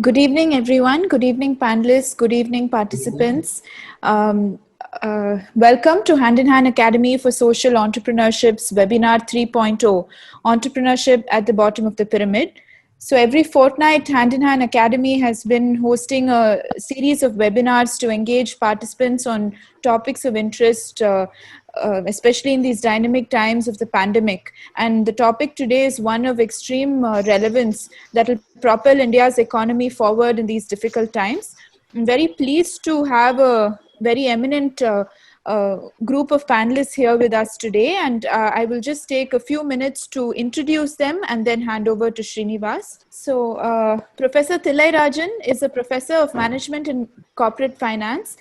Good evening, everyone. Good evening, panelists. Good evening, participants. Welcome to Hand in Hand Academy for Social Entrepreneurship's Webinar 3.0, Entrepreneurship at the Bottom of the Pyramid. So every fortnight, Hand in Hand Academy has been hosting a series of webinars to engage participants on topics of interest, especially in these dynamic times of the pandemic. And the topic today is one of extreme relevance that will propel India's economy forward in these difficult times. I'm very pleased to have a very eminent group of panelists here with us today, and I will just take a few minutes to introduce them and then hand over to Srinivas. So Professor Thillai Rajan is a professor of management and corporate finance,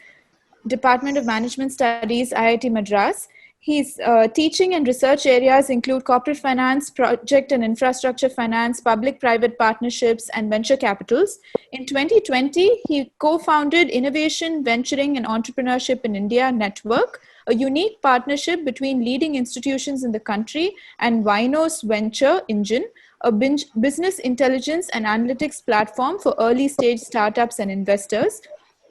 Department of Management Studies, IIT Madras. His teaching and research areas include corporate finance, project and infrastructure finance, public-private partnerships, and venture capitals. In 2020, he co-founded Innovation, Venturing, and Entrepreneurship in India Network, a unique partnership between leading institutions in the country and Vinos Venture Engine, a business intelligence and analytics platform for early-stage startups and investors.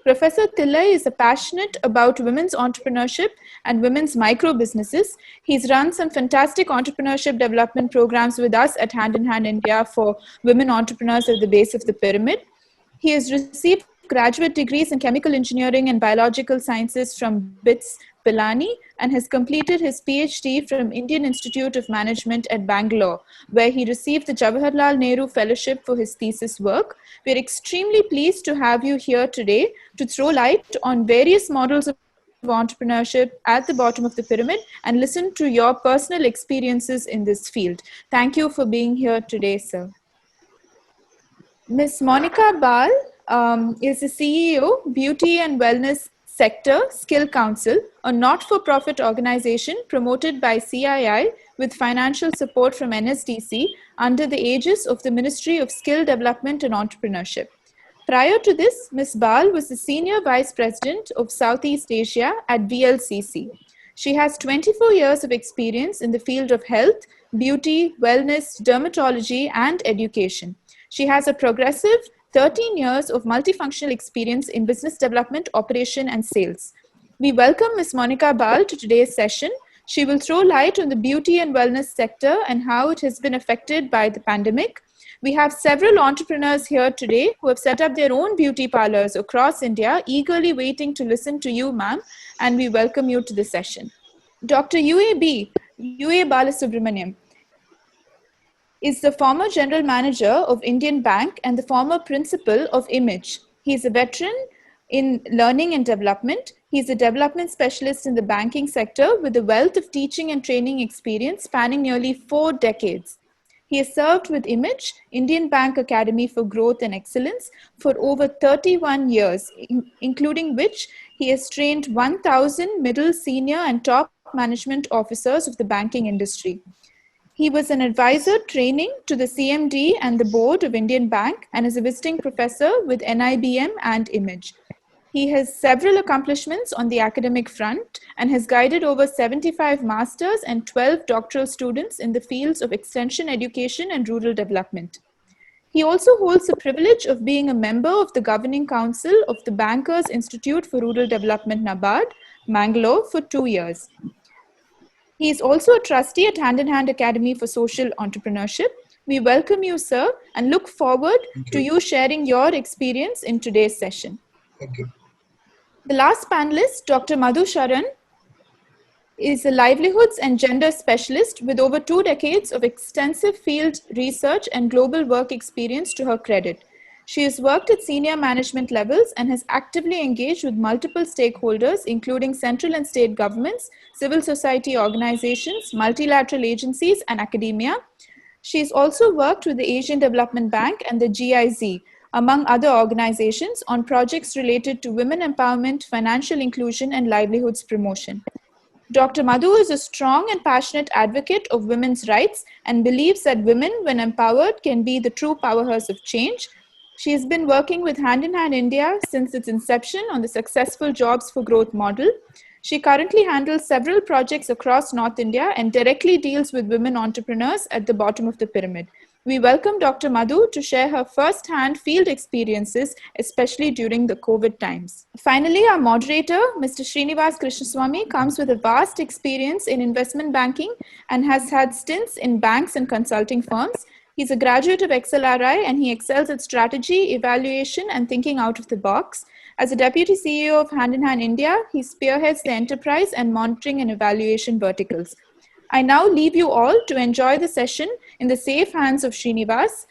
Professor Thillai is passionate about women's entrepreneurship and women's micro businesses. He's run some fantastic entrepreneurship development programs with us at Hand in Hand India for women entrepreneurs at the base of the pyramid. He has received graduate degrees in chemical engineering and biological sciences from BITS Pilani and has completed his PhD from Indian Institute of Management at Bangalore, where he received the Jawaharlal Nehru Fellowship for his thesis work. We're extremely pleased to have you here today to throw light on various models of entrepreneurship at the bottom of the pyramid and listen to your personal experiences in this field. Thank you for being here today, sir. Ms. Monica Bal is the CEO, Beauty and Wellness Sector Skill Council, a not-for-profit organization promoted by CII with financial support from NSDC under the aegis of the Ministry of Skill Development and Entrepreneurship. Prior to this, Ms. Bal was the Senior Vice President of Southeast Asia at VLCC. She has 24 years of experience in the field of health, beauty, wellness, dermatology, and education. She has a progressive 13 years of multifunctional experience in business development, operation, and sales. We welcome Ms. Monica Bal to today's session. She will throw light on the beauty and wellness sector and how it has been affected by the pandemic. We have several entrepreneurs here today who have set up their own beauty parlors across India, eagerly waiting to listen to you, ma'am, and we welcome you to the session. Dr. UA Balasubramaniam is the former general manager of Indian Bank and the former principal of Image. He is a veteran in learning and development. He is a development specialist in the banking sector with a wealth of teaching and training experience spanning nearly 4 decades. He has served with Image, Indian Bank Academy for Growth and Excellence, for over 31 years, including which he has trained 1,000 middle, senior, and top management officers of the banking industry. He was an advisor training to the CMD and the board of Indian Bank and is a visiting professor with NIBM and Image. He has several accomplishments on the academic front and has guided over 75 masters and 12 doctoral students in the fields of extension education and rural development. He also holds the privilege of being a member of the governing council of the Bankers Institute for Rural Development, NABARD, Mangalore, for 2 years. He is also a trustee at Hand in Hand Academy for Social Entrepreneurship. We welcome you, sir, and look forward to you sharing your experience in today's session. Thank you. The last panelist, Dr. Madhu Sharan, is a livelihoods and gender specialist with over 2 decades of extensive field research and global work experience to her credit. She has worked at senior management levels and has actively engaged with multiple stakeholders, including central and state governments, civil society organizations, multilateral agencies, and academia. She has also worked with the Asian Development Bank and the GIZ, among other organizations, on projects related to women empowerment, financial inclusion, and livelihoods promotion. Dr. Madhu is a strong and passionate advocate of women's rights and believes that women, when empowered, can be the true powerhouse of change. She has been working with Hand in Hand India since its inception on the successful Jobs for Growth model. She currently handles several projects across North India and directly deals with women entrepreneurs at the bottom of the pyramid. We welcome Dr. Madhu to share her first-hand field experiences, especially during the COVID times. Finally, our moderator, Mr. Srinivas Krishnaswamy, comes with a vast experience in investment banking and has had stints in banks and consulting firms. He's a graduate of XLRI and he excels at strategy, evaluation, and thinking out of the box. As a deputy CEO of Hand in Hand India, he spearheads the enterprise and monitoring and evaluation verticals. I now leave you all to enjoy the session in the safe hands of Srinivas.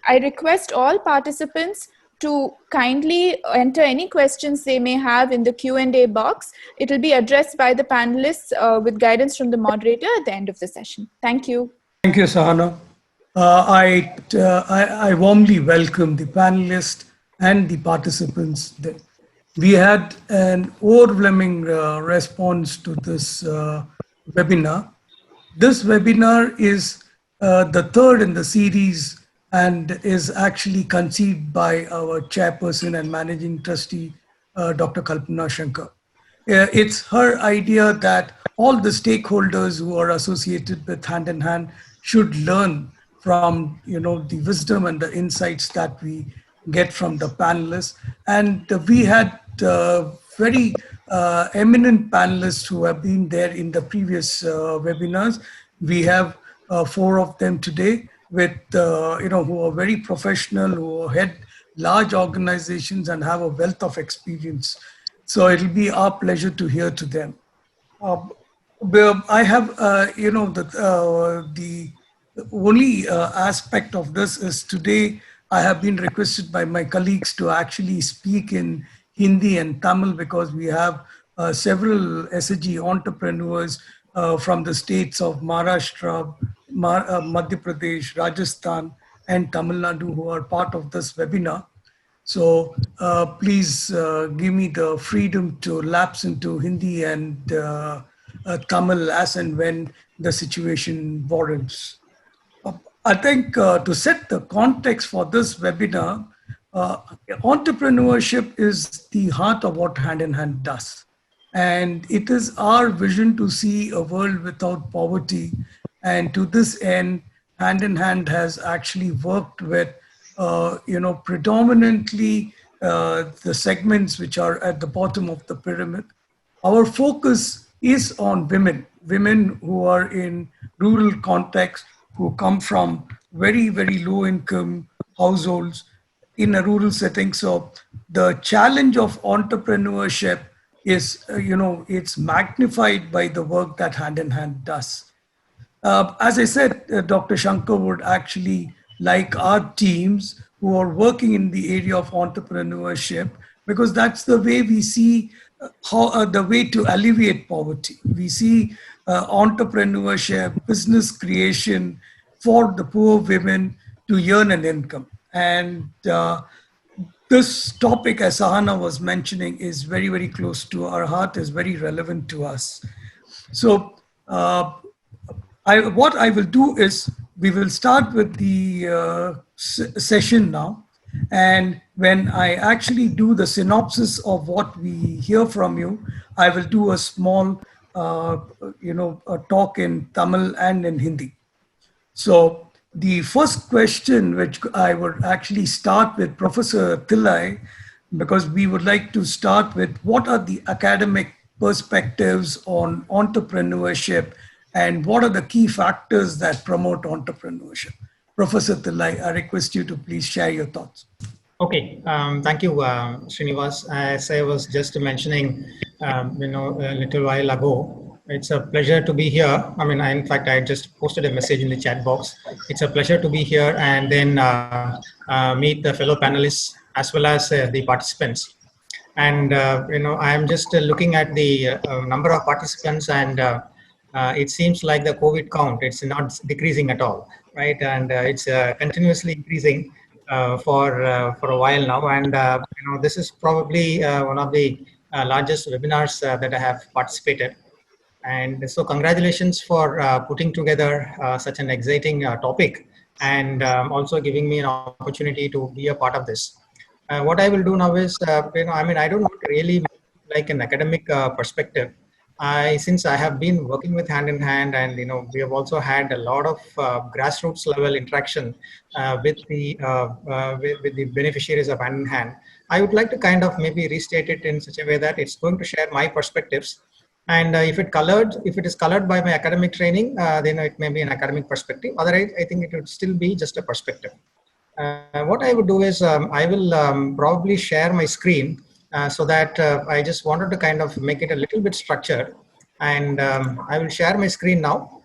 I request all participants to kindly enter any questions they may have in the Q&A box. It will be addressed by the panelists with guidance from the moderator at the end of the session. Thank you. Thank you, Sahana. I warmly welcome the panelists and the participants. We had an overwhelming response to this webinar. This webinar is the third in the series and is actually conceived by our chairperson and managing trustee, Dr. Kalpana Shankar. It's her idea that all the stakeholders who are associated with Hand in Hand should learn from the wisdom and the insights that we get from the panelists. And we had very eminent panelists who have been there in the previous webinars. We have 4 of them today with who are very professional, who head large organizations and have a wealth of experience. So it'll be our pleasure to hear to them. I have the only aspect of this is today I have been requested by my colleagues to actually speak in Hindi and Tamil because we have several SHG entrepreneurs from the states of Maharashtra, Madhya Pradesh, Rajasthan, and Tamil Nadu who are part of this webinar. So please give me the freedom to lapse into Hindi and Tamil as and when the situation warrants. I think to set the context for this webinar, entrepreneurship is the heart of what Hand in Hand does. And it is our vision to see a world without poverty. And to this end, Hand in Hand has actually worked with, predominantly the segments which are at the bottom of the pyramid. Our focus is on women who are in rural context, who come from very, very low income households in a rural setting. So the challenge of entrepreneurship is, it's magnified by the work that Hand in Hand does. As I said, Dr. Shankar would actually like our teams who are working in the area of entrepreneurship, because that's the way we see how the way to alleviate poverty. We see entrepreneurship, business creation for the poor women to earn an income. And this topic, as Sahana was mentioning, is very, very close to our heart, is very relevant to us. So what I will do is we will start with the session now. And when I actually do the synopsis of what we hear from you, I will do a small, a talk in Tamil and in Hindi. So the first question, which I would actually start with Professor Thillai, because we would like to start with what are the academic perspectives on entrepreneurship and what are the key factors that promote entrepreneurship. Professor Thillai, I request you to please share your thoughts. Okay, thank you, Srinivas. As I was just mentioning, a little while ago, it's a pleasure to be here. I mean, in fact, I just posted a message in the chat box. It's a pleasure to be here and then meet the fellow panelists as well as the participants. And, I'm just looking at the number of participants and it seems like the COVID count, it's not decreasing at all, right? And it's continuously increasing for a while now. And, this is probably one of the largest webinars that I have participated. And so congratulations for putting together such an exciting topic and also giving me an opportunity to be a part of this. What I will do now is, I don't want really like an academic perspective. since I have been working with Hand in Hand, and we have also had a lot of grassroots level interaction with the beneficiaries of Hand in Hand. I would like to kind of maybe restate it in such a way that it's going to share my perspectives, and if it is colored by my academic training, then it may be an academic perspective. Otherwise, I think it would still be just a perspective. What I would do is I will probably share my screen so that I just wanted to kind of make it a little bit structured, and I will share my screen now.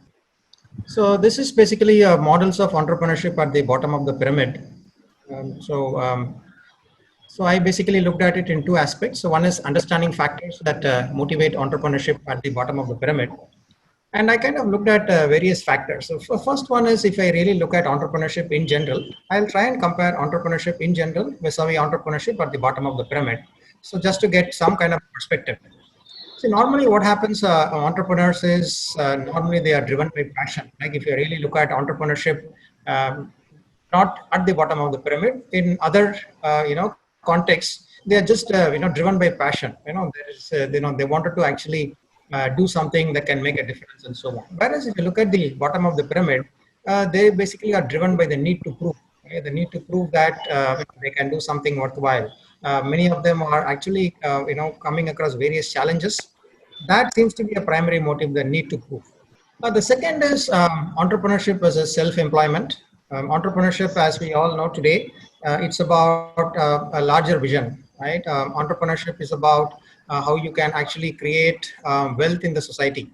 So this is basically models of entrepreneurship at the bottom of the pyramid. So I basically looked at it in two aspects. So one is understanding factors that motivate entrepreneurship at the bottom of the pyramid. And I kind of looked at various factors. So first one is, if I really look at entrepreneurship in general, I'll try and compare entrepreneurship in general with entrepreneurship at the bottom of the pyramid. So just to get some kind of perspective. So normally what happens, entrepreneurs is normally they are driven by passion. Like if you really look at entrepreneurship, not at the bottom of the pyramid, in other, contexts, they are just, driven by passion. They wanted to actually do something that can make a difference and so on. Whereas if you look at the bottom of the pyramid, they basically are driven by the need to prove. Okay? The need to prove that they can do something worthwhile. Many of them are actually, coming across various challenges. That seems to be a primary motive, the need to prove. The second is entrepreneurship versus self-employment. Entrepreneurship, as we all know today, it's about a larger vision, right? Entrepreneurship is about how you can actually create wealth in the society.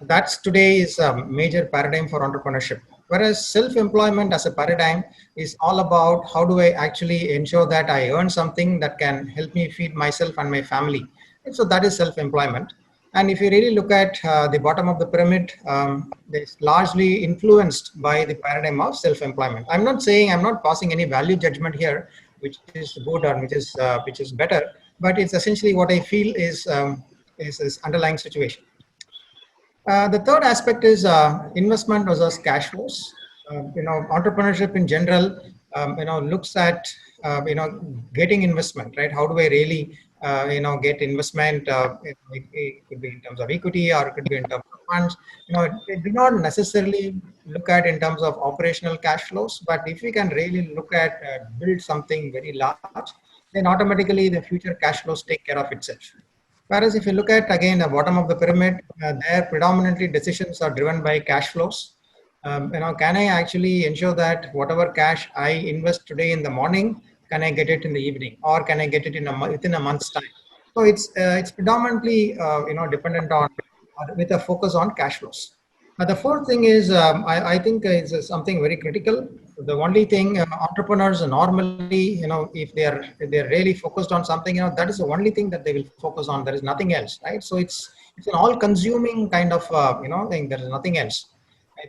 That's today's major paradigm for entrepreneurship. Whereas self-employment as a paradigm is all about how do I actually ensure that I earn something that can help me feed myself and my family. And so that is self-employment. And if you really look at the bottom of the pyramid, it's largely influenced by the paradigm of self-employment. I'm not passing any value judgment here, which is good or which is better, but it's essentially what I feel is this underlying situation. The third aspect is investment versus cash flows. Entrepreneurship in general, looks at getting investment, right? How do I really get investment? It could be in terms of equity, or it could be in terms of funds. They do not necessarily look at in terms of operational cash flows, but if we can really look at build something very large, then automatically the future cash flows take care of itself. Whereas if you look at, again, the bottom of the pyramid, there predominantly decisions are driven by cash flows. Can I actually ensure that whatever cash I invest today in the morning, can I get it in the evening, or can I get it within a month's time? So it's predominantly dependent on with a focus on cash flows. The fourth thing is, I think is something very critical. The only thing entrepreneurs normally, if they're really focused on something, that is the only thing that they will focus on. There is nothing else, right? So it's an all-consuming kind of thing. There is nothing else.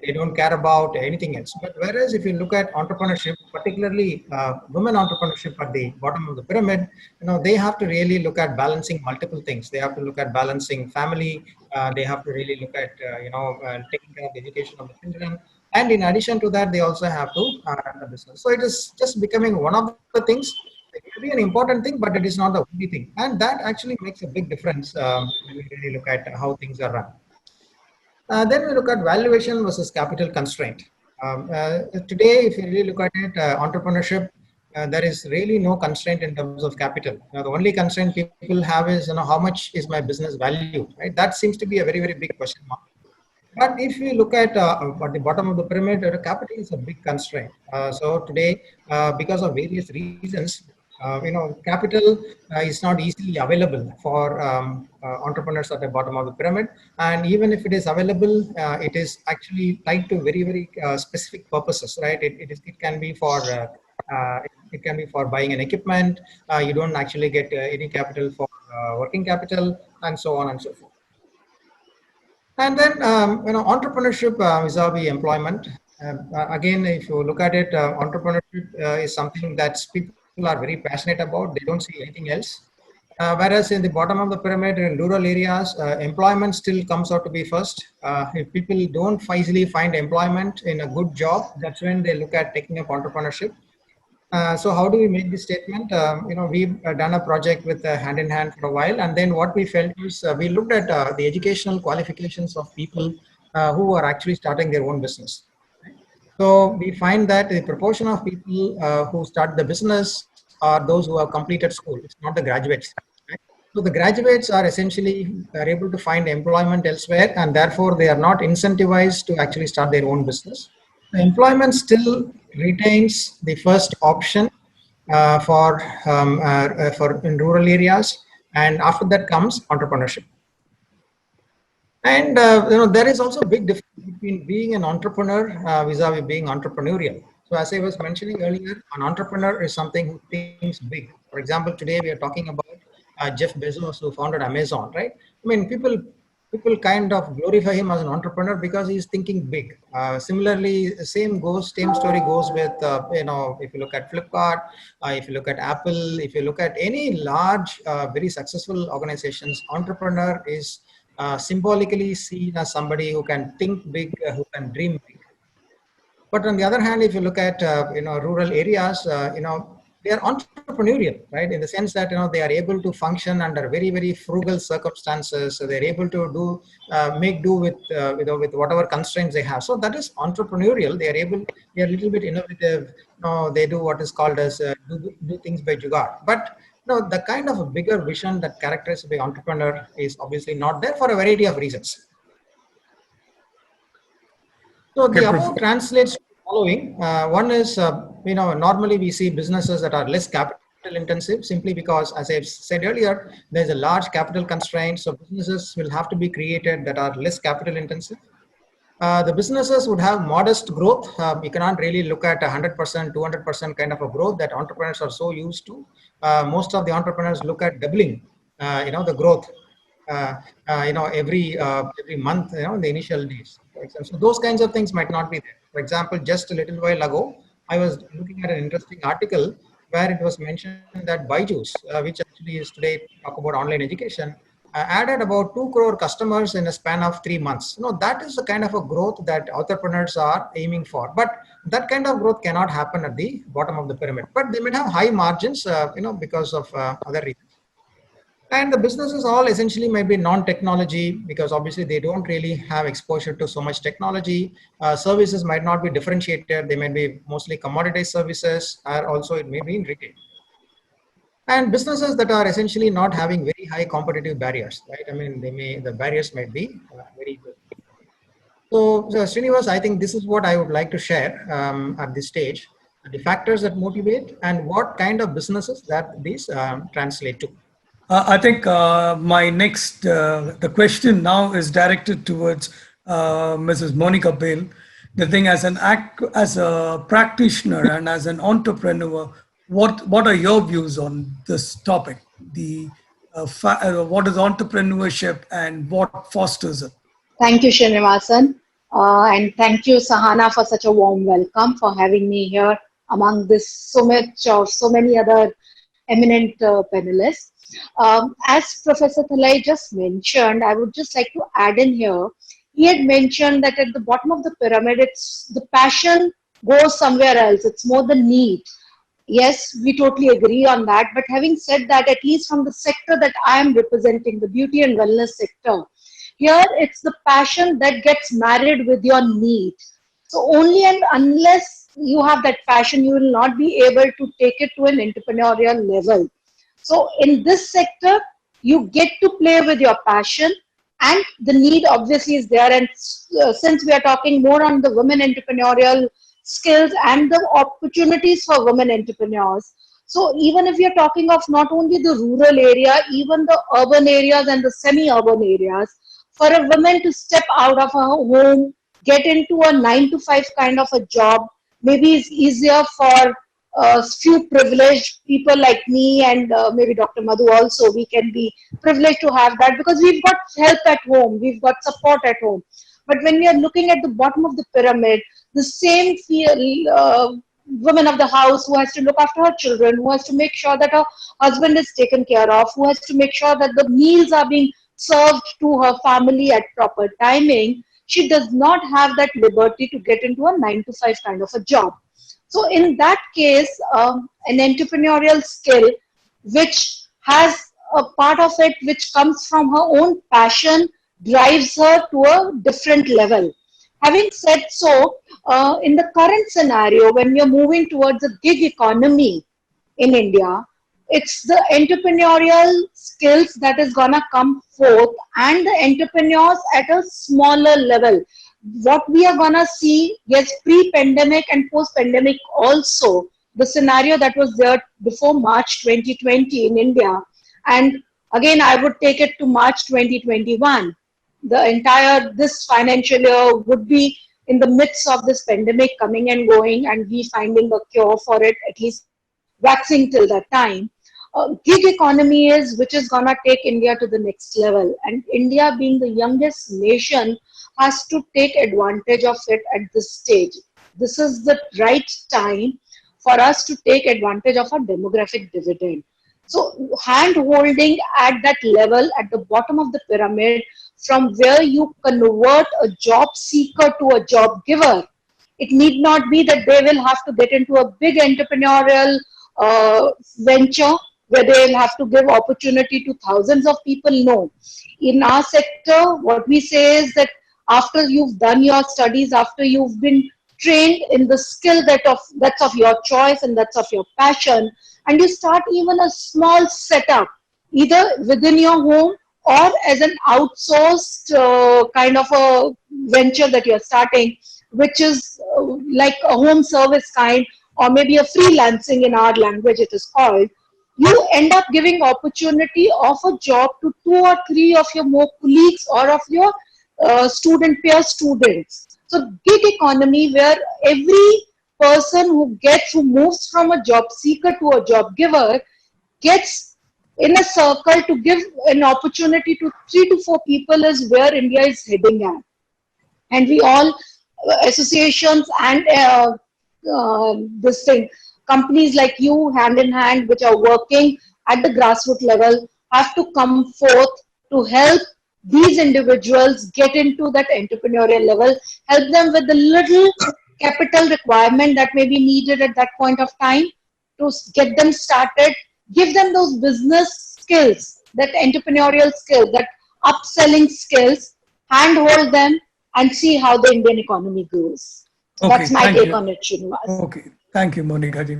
They don't care about anything else. But whereas if you look at entrepreneurship, particularly women entrepreneurship at the bottom of the pyramid, they have to really look at balancing multiple things. They have to look at balancing family. They have to really look at taking care of the education of the children. And in addition to that, they also have to run the business. So it is just becoming one of the things. It will be an important thing, but it is not the only thing. And that actually makes a big difference when we really look at how things are run. Then we look at valuation versus capital constraint. Today, if you really look at it, entrepreneurship, there is really no constraint in terms of capital. The only constraint people have is, how much is my business value, right? That seems to be a very, very big question mark. But if we look at the bottom of the pyramid, capital is a big constraint. So today, because of various reasons, capital is not easily available for entrepreneurs at the bottom of the pyramid. And even if it is available, it is actually tied to very, very specific purposes, right? It can be for buying an equipment. You don't actually get any capital for working capital, and so on and so forth. And then, entrepreneurship vis-a-vis employment. Again, if you look at it, entrepreneurship is something that people are very passionate about. They don't see anything else. Whereas in the bottom of the pyramid, in rural areas, employment still comes out to be first. If people don't easily find employment in a good job, that's when they look at taking up entrepreneurship. So how do we make this statement? We've done a project with Hand in Hand for a while, and then what we felt is we looked at the educational qualifications of people who are actually starting their own business. So we find that the proportion of people who start the business are those who have completed school. It's not the graduates. Right? So the graduates are essentially are able to find employment elsewhere, and therefore they are not incentivized to actually start their own business. The employment still retains the first option for in rural areas, and after that comes entrepreneurship. And there is also a big difference between being an entrepreneur vis-a-vis being entrepreneurial. So as I was mentioning earlier, an entrepreneur is something who thinks big. For example, today we are talking about Jeff Bezos, who founded Amazon, right? I mean, people kind of glorify him as an entrepreneur because he's thinking big. Similarly, same story goes with if you look at Flipkart, if you look at Apple, if you look at any large, very successful organizations, entrepreneur is symbolically seen as somebody who can think big, who can dream big. But on the other hand, if you look at rural areas, they are entrepreneurial, right? In the sense that they are able to function under very very frugal circumstances. So they're able to make do with whatever constraints they have. So that is entrepreneurial. They are a little bit innovative. They do what is called as do things by jugaad. But the kind of a bigger vision that characterizes the entrepreneur is obviously not there for a variety of reasons. So the above translates to the following. One is, normally we see businesses that are less capital intensive simply because, as I've said earlier, there's a large capital constraint. So businesses will have to be created that are less capital intensive. The businesses would have modest growth. You cannot really look at 100%, 200% kind of a growth that entrepreneurs are so used to. Most of the entrepreneurs look at doubling, the growth, every month, in the initial days. So those kinds of things might not be there. For example, just a little while ago, I was looking at an interesting article where it was mentioned that Byju's, which actually is today talk about online education, added about 2 crore customers in a span of 3 months. That is the kind of a growth that entrepreneurs are aiming for. But that kind of growth cannot happen at the bottom of the pyramid. But they may have high margins, because of other reasons. And the businesses all essentially might be non-technology because obviously they don't really have exposure to so much technology. Services might not be differentiated. They might be mostly commoditized services, or also it may be in retail. And businesses that are essentially not having very high competitive barriers, right? I mean, the barriers might be very good. So Srinivas, I think this is what I would like to share at this stage, the factors that motivate and what kind of businesses that these translate to. I think my next, the question now is directed towards Mrs. Monica Bale. The thing as a practitioner and as an entrepreneur, what are your views on this topic? What is entrepreneurship and what fosters it? Thank you, Srinivasan. And thank you, Sahana, for such a warm welcome, for having me here among this so many other eminent panelists. As Professor Thalai just mentioned, I would just like to add in here, he had mentioned that at the bottom of the pyramid, it's the passion goes somewhere else. It's more the need. Yes, we totally agree on that. But having said that, at least from the sector that I am representing, the beauty and wellness sector, here it's the passion that gets married with your need. So only and unless you have that passion, you will not be able to take it to an entrepreneurial level. So in this sector, you get to play with your passion, and the need obviously is there. And since we are talking more on the women entrepreneurial skills and the opportunities for women entrepreneurs, so even if you're talking of not only the rural area, even the urban areas and the semi-urban areas, for a woman to step out of her home, get into a 9 to 5 kind of a job, maybe it's easier for few privileged people like me and maybe Dr. Madhu also. We can be privileged to have that because we've got help at home, we've got support at home. But when we are looking at the bottom of the pyramid, the same woman of the house who has to look after her children, who has to make sure that her husband is taken care of, who has to make sure that the meals are being served to her family at proper timing, she does not have that liberty to get into a 9 to 5 kind of a job. So in that case, an entrepreneurial skill, which has a part of it which comes from her own passion, drives her to a different level. Having said so, in the current scenario, when we are moving towards a gig economy in India, it's the entrepreneurial skills that is gonna come forth, and the entrepreneurs at a smaller level. What we are gonna see, yes, pre-pandemic and post-pandemic also, the scenario that was there before March 2020 in India, and again I would take it to March 2021. The entire this financial year would be in the midst of this pandemic coming and going, and we finding a cure for it, at least vaccine till that time. Gig economy is which is gonna take India to the next level, and India being the youngest nation has to take advantage of it at this stage. This is the right time for us to take advantage of a demographic dividend. So hand holding at that level, at the bottom of the pyramid, from where you convert a job seeker to a job giver. It need not be that they will have to get into a big entrepreneurial venture where they will have to give opportunity to thousands of people. No. In our sector, what we say is that after you've done your studies, after you've been trained in the skill that's of your choice and that's of your passion, and you start even a small setup, either within your home or as an outsourced kind of a venture that you're starting, which is like a home service kind, or maybe a freelancing in our language it is called, you end up giving opportunity of a job to 2 or 3 of your more colleagues or of your peer students. So gig economy, where every person who moves from a job seeker to a job giver gets in a circle to give an opportunity to 3 to 4 people, is where India is heading at. And we all, associations and this thing, companies like you, hand in hand, which are working at the grassroots level, have to come forth to help these individuals get into that entrepreneurial level, help them with the little capital requirement that may be needed at that point of time to get them started, give them those business skills, that entrepreneurial skill, that upselling skills, handhold them, and see how the Indian economy grows. So Okay, that's my thank take you. on it, Srinivas. Okay, thank you, Monica ji.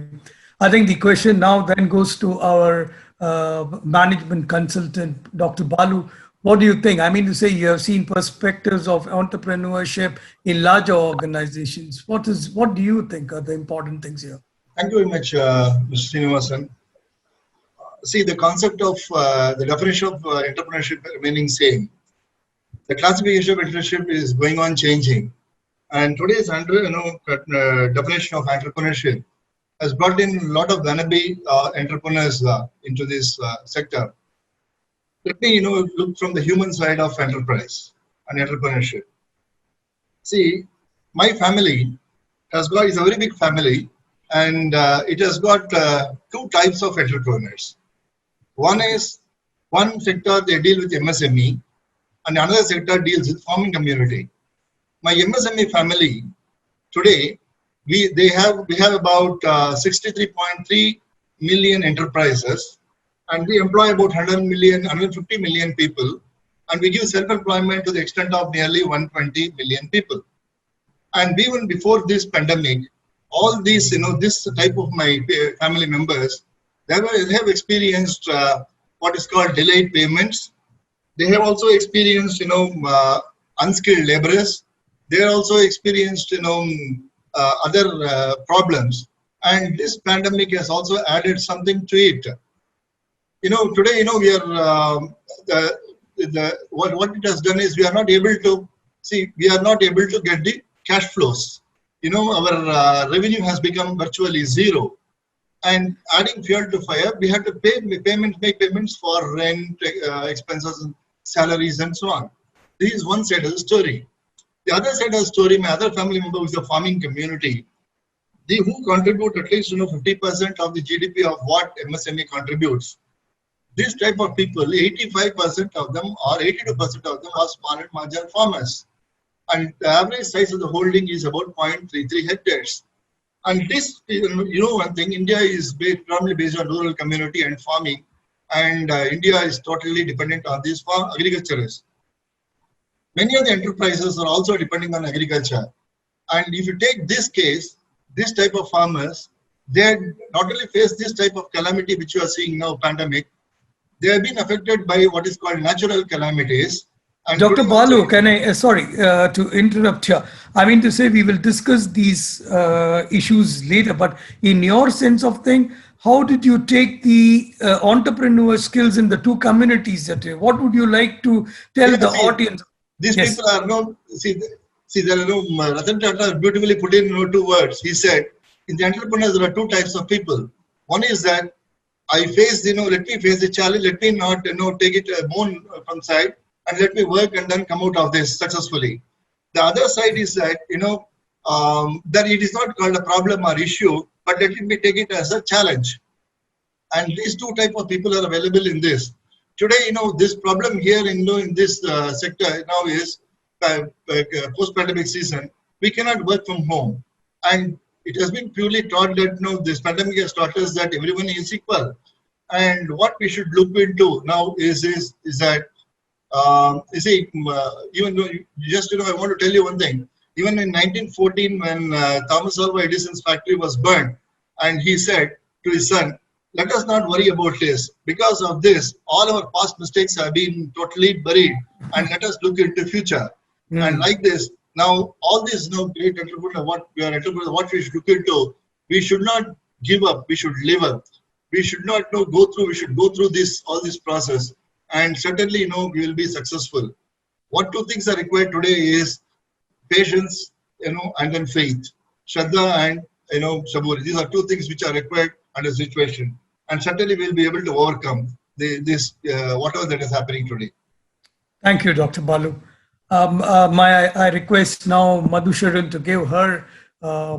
I think the question now then goes to our management consultant, Dr. Balu. What do you think? I mean to say, you have seen perspectives of entrepreneurship in larger organizations. What do you think are the important things here? Thank you very much, Mr. Srinivasan. See, the concept of the definition of entrepreneurship remaining same. The classification of entrepreneurship is going on changing, and today's definition of entrepreneurship has brought in a lot of wannabe entrepreneurs into this sector. Let me look from the human side of enterprise and entrepreneurship. See, my family is a very big family, and it has got 2 types of entrepreneurs. One sector they deal with MSME, and another sector deals with farming community. My MSME family today, we have about 63.3 million enterprises, and we employ about 150 million people, and we give self-employment to the extent of nearly 120 million people. And even before this pandemic, all these, this type of my family members, they have experienced what is called delayed payments. They have also experienced, unskilled laborers. They have also experienced, other problems. And this pandemic has also added something to it. Today, we are, what it has done is we are not able to get the cash flows. Our revenue has become virtually zero. And adding fuel to fire, we have to make payments for rent, expenses, salaries, and so on. This is one side of the story. The other side of the story, my other family member is the farming community. Who contribute at least 50% of the GDP of what MSME contributes. This type of people, 85% of them or 82% of them are small and marginal farmers. And the average size of the holding is about 0.33 hectares. And this, one thing, India is primarily based on rural community and farming, and India is totally dependent on these farm agriculturists. Many of the enterprises are also depending on agriculture. And if you take this case, this type of farmers, they not only face this type of calamity which you are seeing now, pandemic, they have been affected by what is called natural calamities. And Dr. Balu, can I, sorry to interrupt here. I mean to say we will discuss these issues later, but in your sense of thing, how did you take the entrepreneur skills in the two communities? What would you like to tell the audience? These people are no, see, there are no, Ratan Tata beautifully put in two words. He said, in the entrepreneurs, there are two types of people. One is that I face, let me face the challenge, let me not, take it bone from side, and let me work and then come out of this successfully. The other side is that, that it is not called a problem or issue, but let me take it as a challenge. And these two type of people are available in this. Today, this problem here in this sector now is post-pandemic season. We cannot work from home. And it has been purely taught that, this pandemic has taught us that everyone is equal. And what we should look into now is that you see, even though I want to tell you one thing. Even in 1914, when Thomas Alva Edison's factory was burned, and he said to his son, "Let us not worry about this. Because of this, all our past mistakes have been totally buried, and let us look into future." And like this, now all these great entrepreneurs, what we should look into, we should not give up. We should live up. We should not go through. We should go through all this process. And certainly, we will be successful. What two things are required today is patience, and then faith. Shraddha and, sabur. These are two things which are required under situation. And certainly, we'll be able to overcome this whatever that is happening today. Thank you, Dr. Balu. I request now Madhusharan to give her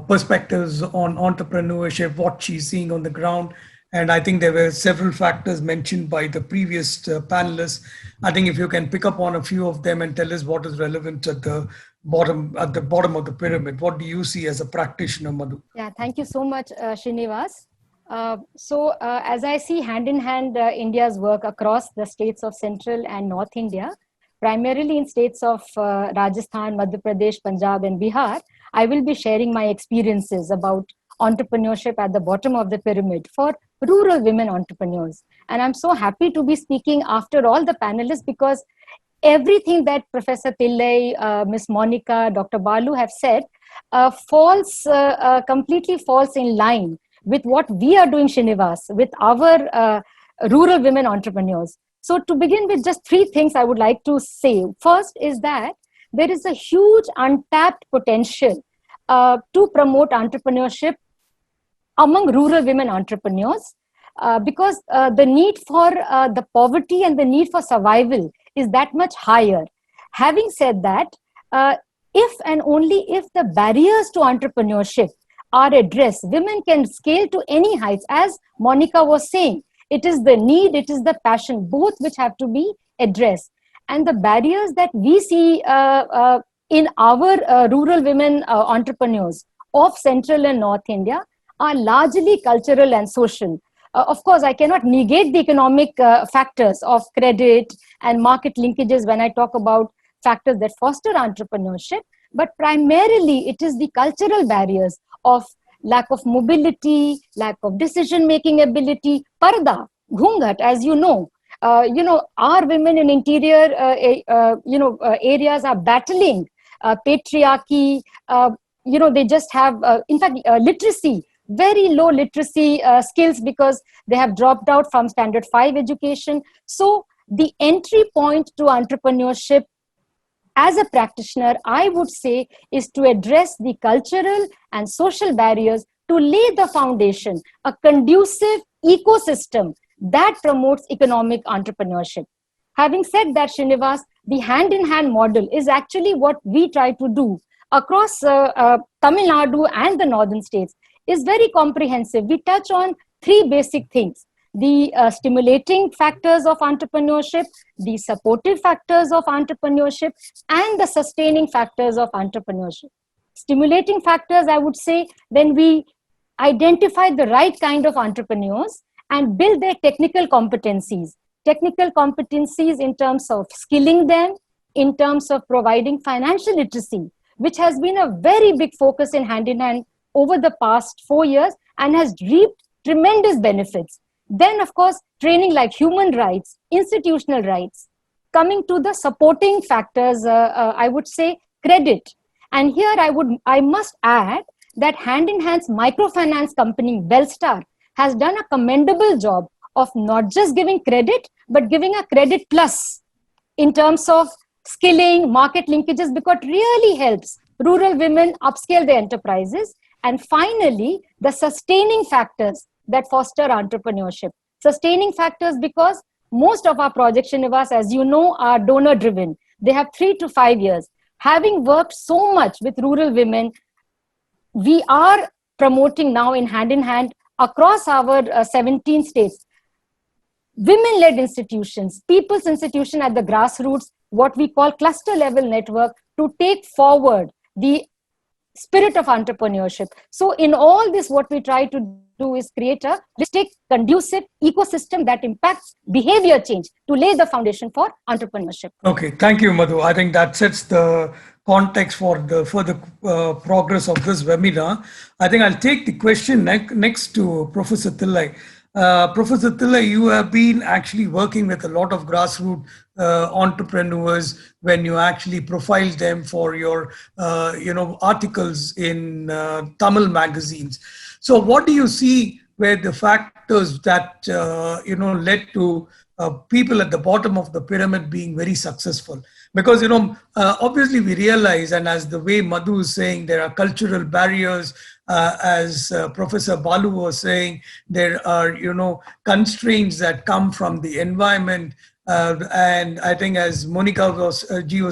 perspectives on entrepreneurship, what she's seeing on the ground. And I think there were several factors mentioned by the previous panelists. I think if you can pick up on a few of them and tell us what is relevant at the bottom of the pyramid. What do you see as a practitioner, Madhu? Yeah, thank you so much, Srinivas. As I see hand in hand India's work across the states of Central and North India, primarily in states of Rajasthan, Madhya Pradesh, Punjab, and Bihar, I will be sharing my experiences about entrepreneurship at the bottom of the pyramid for rural women entrepreneurs. And I'm so happy to be speaking after all the panelists, because everything that Professor Pillai, Ms. Monica, Dr. Balu have said completely falls in line with what we are doing, Srinivas, with our rural women entrepreneurs. So to begin with, just three things I would like to say. First is that there is a huge untapped potential to promote entrepreneurship among rural women entrepreneurs, because the need for the poverty and the need for survival is that much higher. Having said that, if and only if the barriers to entrepreneurship are addressed, women can scale to any heights. As Monica was saying, it is the need, it is the passion, both which have to be addressed. And the barriers that we see in our rural women entrepreneurs of Central and North India are largely cultural and social. Of course, I cannot negate the economic factors of credit and market linkages when I talk about factors that foster entrepreneurship, but primarily it is the cultural barriers of lack of mobility, lack of decision-making ability, parda, ghungat, as you know. Our women in interior, areas are battling patriarchy. They just have, in fact, literacy, very low literacy skills because they have dropped out from standard 5 education. So the entry point to entrepreneurship as a practitioner, I would say, is to address the cultural and social barriers to lay the foundation, a conducive ecosystem that promotes economic entrepreneurship. Having said that, Srinivas, the hand-in-hand model is actually what we try to do across Tamil Nadu and the northern states. Is very comprehensive. We touch on three basic things: the stimulating factors of entrepreneurship, the supportive factors of entrepreneurship, and the sustaining factors of entrepreneurship. Stimulating factors, I would say, when we identify the right kind of entrepreneurs and build their technical competencies in terms of skilling them, in terms of providing financial literacy, which has been a very big focus in Hand over the past 4 years and has reaped tremendous benefits. Then, of course, training like human rights, institutional rights. Coming to the supporting factors, I would say credit. And here I must add that Hand microfinance company, Belstar, has done a commendable job of not just giving credit, but giving a credit plus in terms of skilling, market linkages, because it really helps rural women upscale their enterprises. And finally, the sustaining factors that foster entrepreneurship. Sustaining factors because most of our projects, Srinivas, as you know, are donor driven. They have 3 to 5 years. Having worked so much with rural women, we are promoting now in Hand across our 17 states, women-led institutions, people's institution at the grassroots, what we call cluster level network, to take forward the spirit of entrepreneurship. So in all this, what we try to do is create a holistic, conducive ecosystem that impacts behavior change to lay the foundation for entrepreneurship. Okay, thank you, Madhu. I think that sets the context for the further progress of this webinar. I think I'll take the question next to Professor Thillai. Professor Thillai, you have been actually working with a lot of grassroots entrepreneurs when you actually profile them for your articles in Tamil magazines. So what do you see were the factors that led to people at the bottom of the pyramid being very successful? Because obviously we realize, and as the way Madhu is saying, there are cultural barriers. As Professor Balu was saying, there are constraints that come from the environment. And I think, as Monica was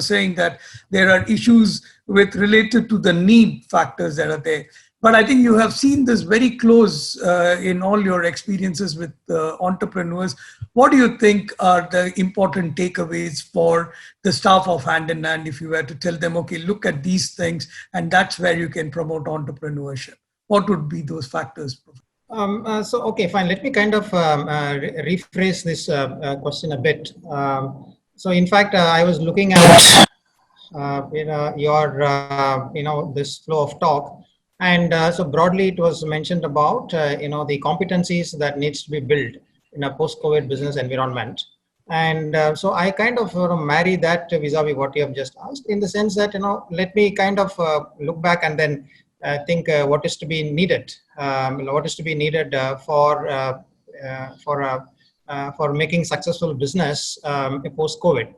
saying, that there are issues related to the need factors that are there. But I think you have seen this very close in all your experiences with entrepreneurs. What do you think are the important takeaways for the staff of Hand if you were to tell them, okay, look at these things, and that's where you can promote entrepreneurship? What would be those factors? Okay, fine. Let me kind of rephrase this question a bit. So in fact, I was looking at your this flow of talk. And so broadly, it was mentioned about, the competencies that needs to be built in a post-COVID business environment. And so I kind of marry that vis-a-vis what you have just asked, in the sense that, let me kind of look back and then think what is to be needed, for making successful business post-COVID.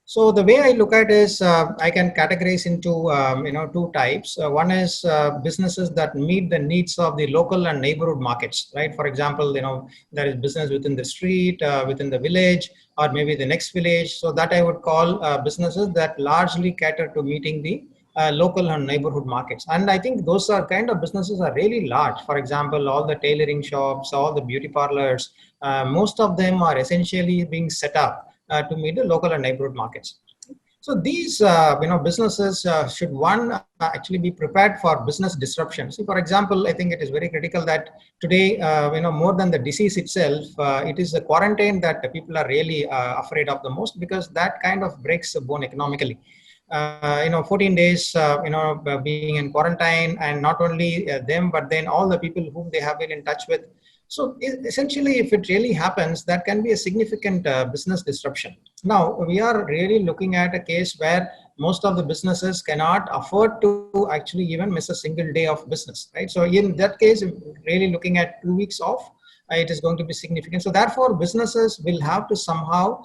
So the way I look at it is I can categorize into two types. One is businesses that meet the needs of the local and neighborhood markets, right? For example, there is business within the street, within the village, or maybe the next village. So that I would call businesses that largely cater to meeting the local and neighborhood markets. And I think those are kind of businesses are really large. For example, all the tailoring shops, all the beauty parlors, most of them are essentially being set up to meet the local and neighborhood markets. So these businesses should actually be prepared for business disruption. So for example, I think it is very critical that today more than the disease itself, it is the quarantine that the people are really afraid of the most, because that kind of breaks the bone economically. 14 days being in quarantine, and not only them, but then all the people whom they have been in touch with. So essentially, if it really happens, that can be a significant business disruption. Now, we are really looking at a case where most of the businesses cannot afford to actually even miss a single day of business, right? So in that case, really looking at 2 weeks off, it is going to be significant. So therefore, businesses will have to somehow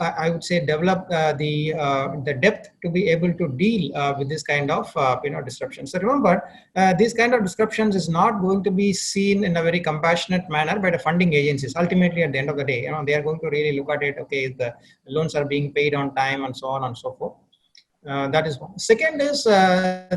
I would say develop the depth to be able to deal with this kind of disruption. So remember, these kind of disruptions is not going to be seen in a very compassionate manner by the funding agencies. Ultimately, at the end of the day, they are going to really look at it. Okay, the loans are being paid on time, and so on and so forth. That is one. Second is the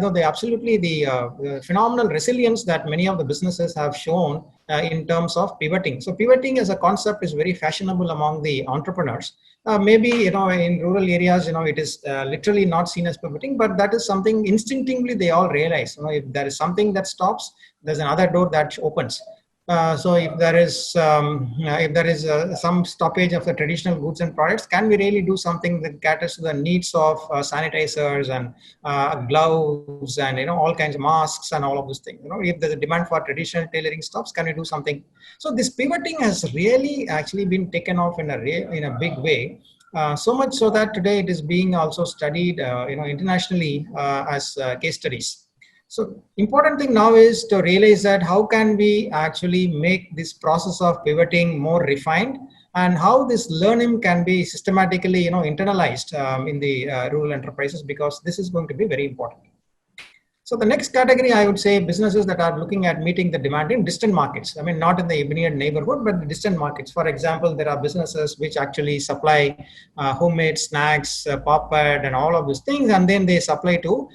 phenomenal resilience that many of the businesses have shown in terms of pivoting. So pivoting as a concept is very fashionable among the entrepreneurs. Maybe, in rural areas, it is literally not seen as pivoting, but that is something instinctively they all realize. If there is something that stops, there's another door that opens. So if there is some stoppage of the traditional goods and products, can we really do something that caters to the needs of sanitizers and gloves and all kinds of masks and all of those things? If there's a demand for traditional tailoring stops, can we do something? So this pivoting has really actually been taken off in a big way. So much so that today it is being also studied internationally as case studies. So important thing now is to realize that how can we actually make this process of pivoting more refined, and how this learning can be systematically internalized in the rural enterprises, because this is going to be very important. So the next category, I would say, businesses that are looking at meeting the demand in distant markets. I mean, not in the immediate neighborhood, but the distant markets. For example, there are businesses which actually supply homemade snacks, pop-up and all of these things. And then they supply to,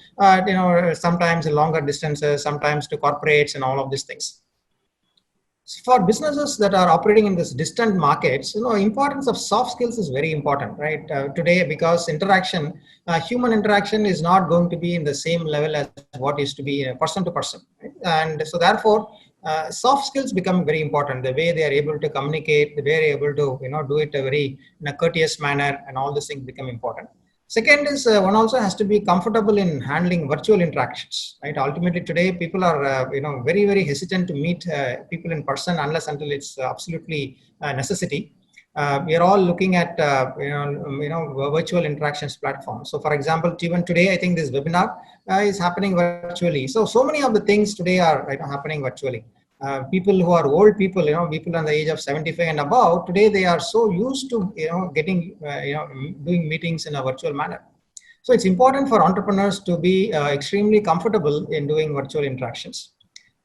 sometimes longer distances, sometimes to corporates and all of these things. For businesses that are operating in this distant markets, importance of soft skills is very important, right? Today, because human interaction is not going to be in the same level as what used to be person to person, right? And so therefore, soft skills become very important. The way they are able to communicate, the way they are able to do it in a courteous manner, and all these things become important. Second is one also has to be comfortable in handling virtual interactions, right? Ultimately today, people are very, very hesitant to meet people in person unless until it's absolutely a necessity. We are all looking at virtual interactions platforms. So for example, even today, I think this webinar is happening virtually. So many of the things today are happening virtually. People who are old people, people on the age of 75 and above, today they are so used to, doing meetings in a virtual manner. So it's important for entrepreneurs to be extremely comfortable in doing virtual interactions.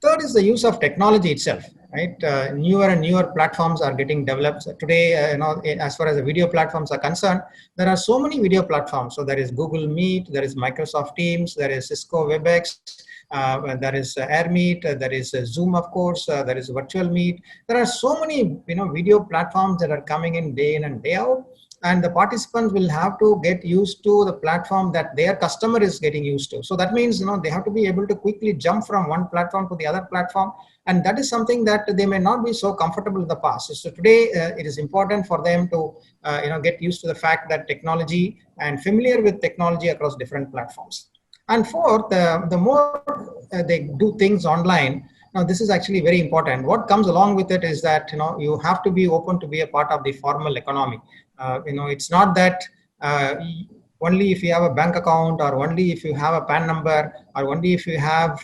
Third is the use of technology itself, right? Newer and newer platforms are getting developed. Today, as far as the video platforms are concerned, there are so many video platforms. So there is Google Meet, there is Microsoft Teams, there is Cisco WebEx, there is AirMeet, there is Zoom, of course, there is Virtual Meet. There are so many, video platforms that are coming in and day out. And the participants will have to get used to the platform that their customer is getting used to. So that means, they have to be able to quickly jump from one platform to the other platform. And that is something that they may not be so comfortable in the past. So today, it is important for them to, get used to the fact that technology and familiar with technology across different platforms. And fourth, the more they do things online, now this is actually very important. What comes along with it is that, you have to be open to be a part of the formal economy. It's not that only if you have a bank account, or only if you have a PAN number, or only if you have,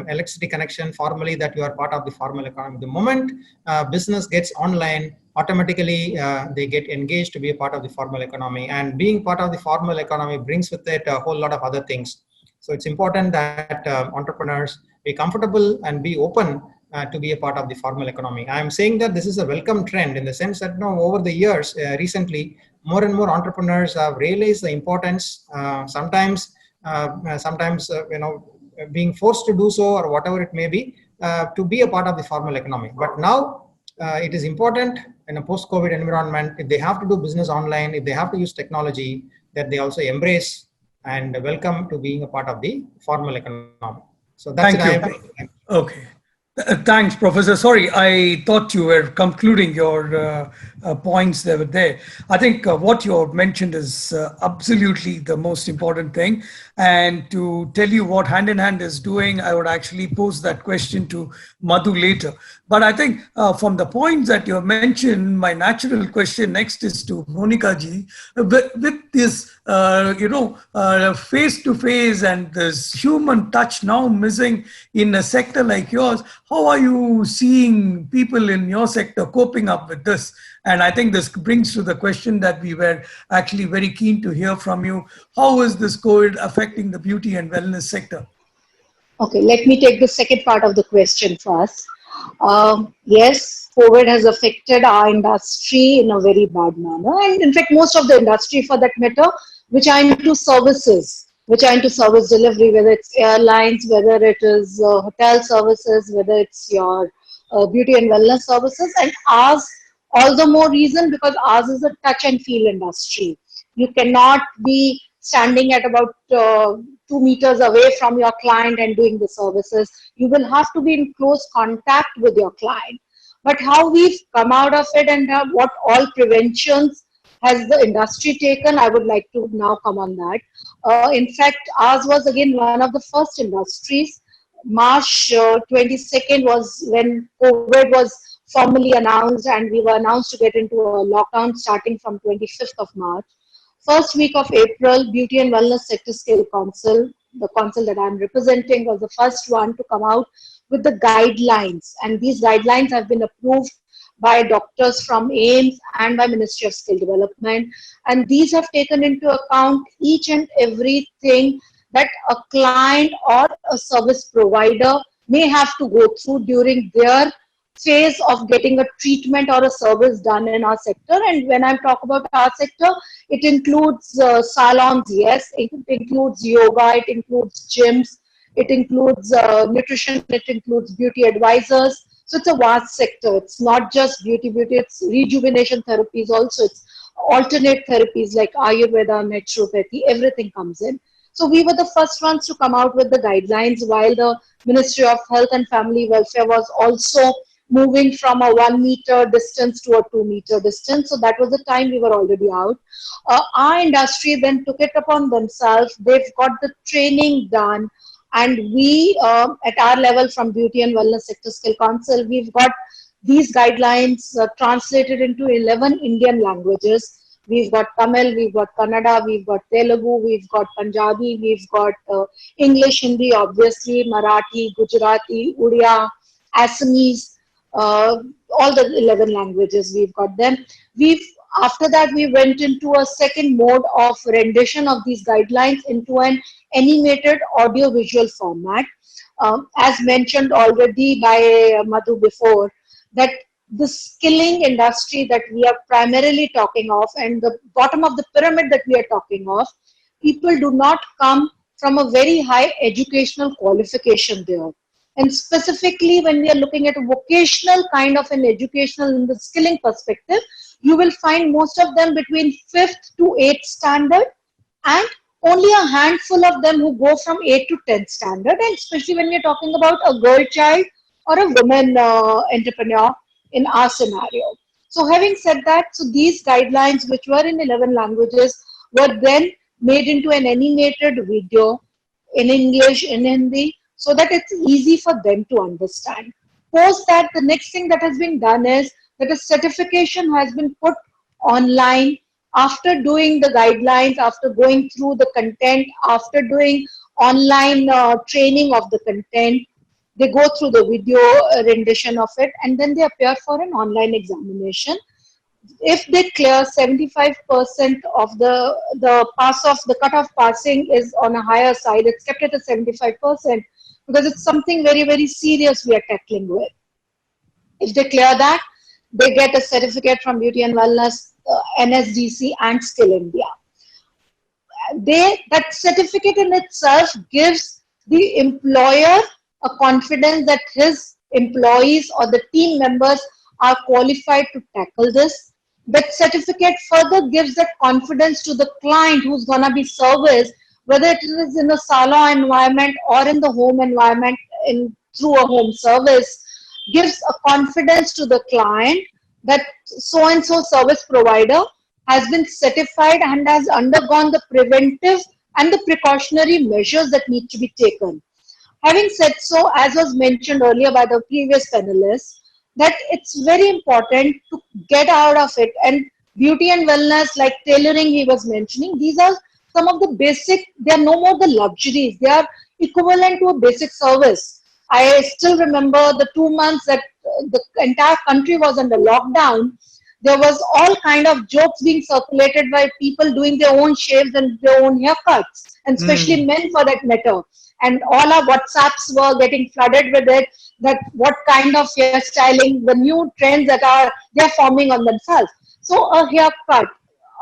electricity connection formally, that you are part of the formal economy. The moment business gets online, automatically they get engaged to be a part of the formal economy. And being part of the formal economy brings with it a whole lot of other things. So it's important that entrepreneurs be comfortable and be open to be a part of the formal economy. I'm saying that this is a welcome trend in the sense that over the years, recently, more and more entrepreneurs have realized the importance, sometimes being forced to do so, or whatever it may be, to be a part of the formal economy. But now it is important in a post-COVID environment, if they have to do business online, if they have to use technology, that they also embrace and welcome to being a part of the formal economy. So that's Thank you. Okay. Thanks, Professor. Sorry, I thought you were concluding your points that were there. I think what you mentioned is absolutely the most important thing. And to tell you what Hand in Hand is doing, I would actually pose that question to Madhu later. But I think from the points that you have mentioned, my natural question next is to Monica ji. With this, face-to-face and this human touch now missing in a sector like yours, how are you seeing people in your sector coping up with this? And I think this brings to the question that we were actually very keen to hear from you. How is this COVID affecting the beauty and wellness sector? Okay, let me take the second part of the question first. Yes, COVID has affected our industry in a very bad manner. And in fact, most of the industry for that matter, which are into services, which are into service delivery, whether it's airlines, whether it is hotel services, whether it's your beauty and wellness services, and ours all the more reason because ours is a touch and feel industry. You cannot be standing at about 2 meters away from your client and doing the services. You will have to be in close contact with your client. But how we've come out of it and what all preventions has the industry taken, I would like to now come on that. In fact, ours was again one of the first industries. March 22nd was when COVID was formally announced, and we were announced to get into a lockdown starting from 25th of March. First week of April, Beauty and Wellness Sector Scale Council, the council that I'm representing, was the first one to come out with the guidelines. And these guidelines have been approved by doctors from AIIMS and by Ministry of Skill Development. And these have taken into account each and everything that a client or a service provider may have to go through during their phase of getting a treatment or a service done in our sector. And when I talk about our sector, it includes salons, yes, it includes yoga, it includes gyms, it includes nutrition, it includes beauty advisors. So it's a vast sector. It's not just beauty, it's rejuvenation therapies also. It's alternate therapies like Ayurveda, naturopathy, everything comes in. So we were the first ones to come out with the guidelines, while the Ministry of Health and Family Welfare was also moving from a 1 meter distance to a 2 meter distance. So that was the time we were already out. Our industry then took it upon themselves. They've got the training done. And we, at our level from Beauty and Wellness Sector Scale Council, we've got these guidelines translated into 11 Indian languages. We've got Tamil, we've got Kannada, we've got Telugu, we've got Punjabi, we've got English, Hindi, obviously, Marathi, Gujarati, Odia, Assamese, all the 11 languages, we've got them. After that, we went into a second mode of rendition of these guidelines into an animated audio-visual format. As mentioned already by Madhu before, that the skilling industry that we are primarily talking of and the bottom of the pyramid that we are talking of, people do not come from a very high educational qualification there. And specifically when we are looking at a vocational kind of an educational in the skilling perspective, you will find most of them between 5th to 8th standard, and only a handful of them who go from 8th to 10th standard, and especially when we are talking about a girl child or a woman entrepreneur in our scenario. So having said that, so these guidelines, which were in 11 languages, were then made into an animated video in English, in Hindi, so that it's easy for them to understand. Post that, the next thing that has been done is that a certification has been put online after doing the guidelines, after going through the content, after doing online training of the content. They go through the video rendition of it, and then they appear for an online examination. If they clear 75% of the pass-off, the cut-off passing is on a higher side. It's kept at a 75% because it's something very, very serious we are tackling with. If they clear that, they get a certificate from Beauty and Wellness, NSDC and Skill India. That certificate in itself gives the employer a confidence that his employees or the team members are qualified to tackle this. That certificate further gives that confidence to the client who's going to be serviced, whether it is in a salon environment or in the home environment through a home service, gives a confidence to the client that so-and-so service provider has been certified and has undergone the preventive and the precautionary measures that need to be taken. Having said so, as was mentioned earlier by the previous panelists, that it's very important to get out of it. And beauty and wellness, like tailoring he was mentioning, these are some of the basic, they are no more the luxuries, they are equivalent to a basic service. I still remember the 2 months that the entire country was under lockdown. There was all kind of jokes being circulated by people doing their own shaves and their own haircuts, and especially men for that matter. And all our WhatsApps were getting flooded with it, that what kind of hairstyling, the new trends that they're forming on themselves. So a haircut,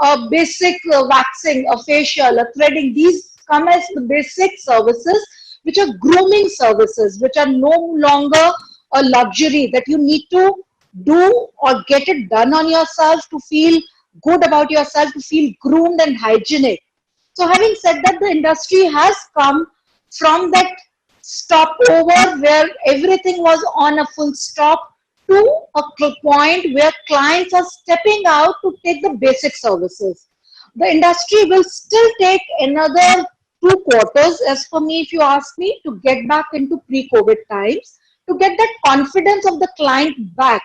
a basic waxing, a facial, a threading, these come as the basic services, which are grooming services, which are no longer a luxury that you need to do or get it done on yourself to feel good about yourself, to feel groomed and hygienic. So having said that, the industry has come from that stopover where everything was on a full stop to a point where clients are stepping out to take the basic services. The industry will still take another 2 quarters, as for me, if you ask me, to get back into pre-COVID times, to get that confidence of the client back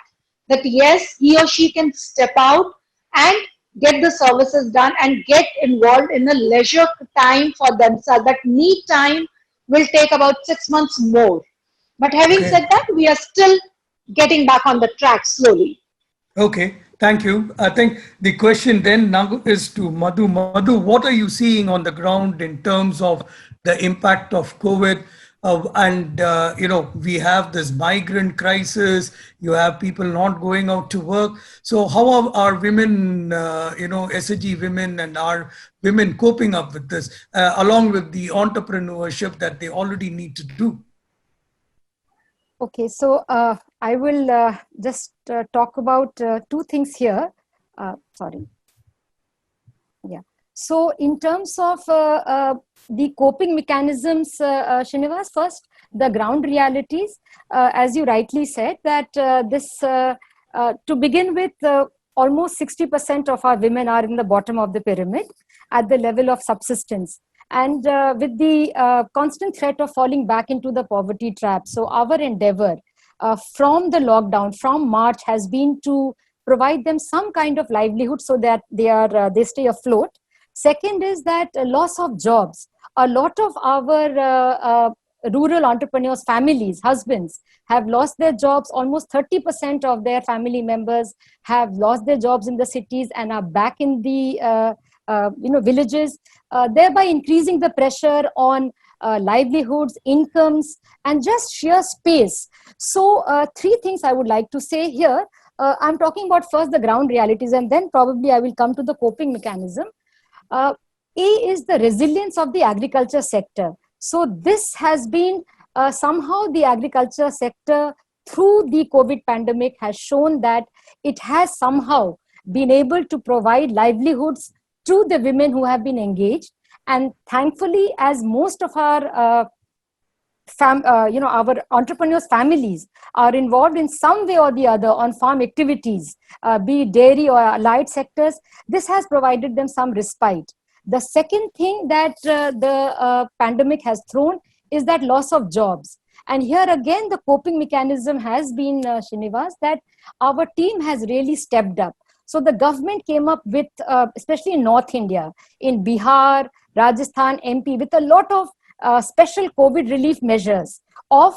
that yes, he or she can step out and get the services done and get involved in a leisure time for themselves. That me time will take about 6 months more. But having Okay. said that, we are still getting back on the track slowly. Okay, thank you. I think the question then now is to Madhu. Madhu, what are you seeing on the ground in terms of the impact of COVID? We have this migrant crisis. You have people not going out to work. So how are our women, SAG women and our women coping up with this, along with the entrepreneurship that they already need to do? Okay, so I will just talk about 2 things here. Sorry. Yeah. So in terms of the coping mechanisms, Srinivas, first, the ground realities, as you rightly said, that to begin with, almost 60% of our women are in the bottom of the pyramid at the level of subsistence. And with the constant threat of falling back into the poverty trap. So our endeavor from the lockdown, from March, has been to provide them some kind of livelihood so that they stay afloat. Second is that loss of jobs. A lot of our rural entrepreneurs, families, husbands have lost their jobs. Almost 30% of their family members have lost their jobs in the cities and are back in the villages, thereby increasing the pressure on livelihoods, incomes, and just sheer space. So 3 things I would like to say here. I'm talking about first the ground realities, and then probably I will come to the coping mechanism. A is the resilience of the agriculture sector. So this has been somehow the agriculture sector through the COVID pandemic has shown that it has somehow been able to provide livelihoods to the women who have been engaged. And thankfully, as most of our our entrepreneurs' families are involved in some way or the other on farm activities, be it dairy or allied sectors, this has provided them some respite. The second thing that the pandemic has thrown is that loss of jobs. And here again, the coping mechanism has been, Srinivas, that our team has really stepped up. So the government came up with, especially in North India, in Bihar, Rajasthan, MP, with a lot of special COVID relief measures of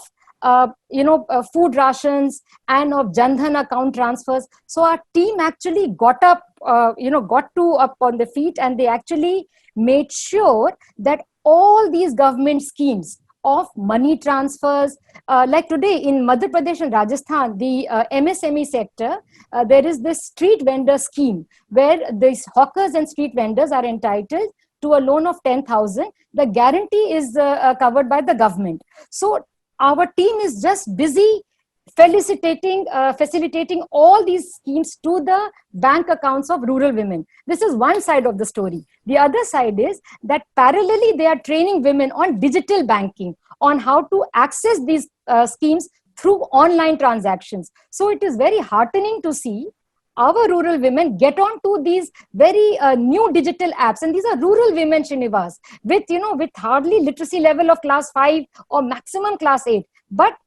food rations and of Jan Dhan account transfers. So our team actually got up on the feet, and they actually made sure that all these government schemes of money transfers, like today in Madhya Pradesh and Rajasthan, the MSME sector, there is this street vendor scheme where these hawkers and street vendors are entitled to a loan of 10,000. The guarantee is covered by the government. So our team is just busy facilitating all these schemes to the bank accounts of rural women. This is one side of the story. The other side is that parallelly they are training women on digital banking, on how to access these schemes through online transactions. So it is very heartening to see our rural women get on to these very new digital apps. And these are rural women, Srinivas, with hardly literacy level of class 5 or maximum class 8. But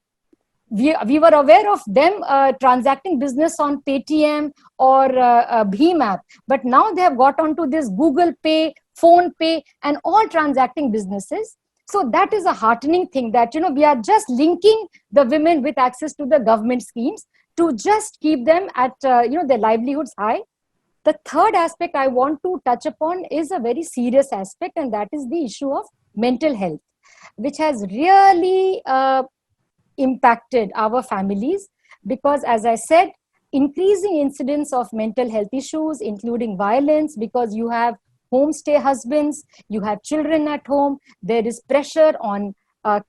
we were aware of them transacting business on Paytm or Bheem app. But now they have got onto this Google Pay, Phone Pay, and all transacting businesses. So that is a heartening thing that, we are just linking the women with access to the government schemes to just keep them at, their livelihoods high. The third aspect I want to touch upon is a very serious aspect, and that is the issue of mental health, which has really impacted our families because, as I said, increasing incidence of mental health issues, including violence, because you have homestay husbands, you have children at home, there is pressure on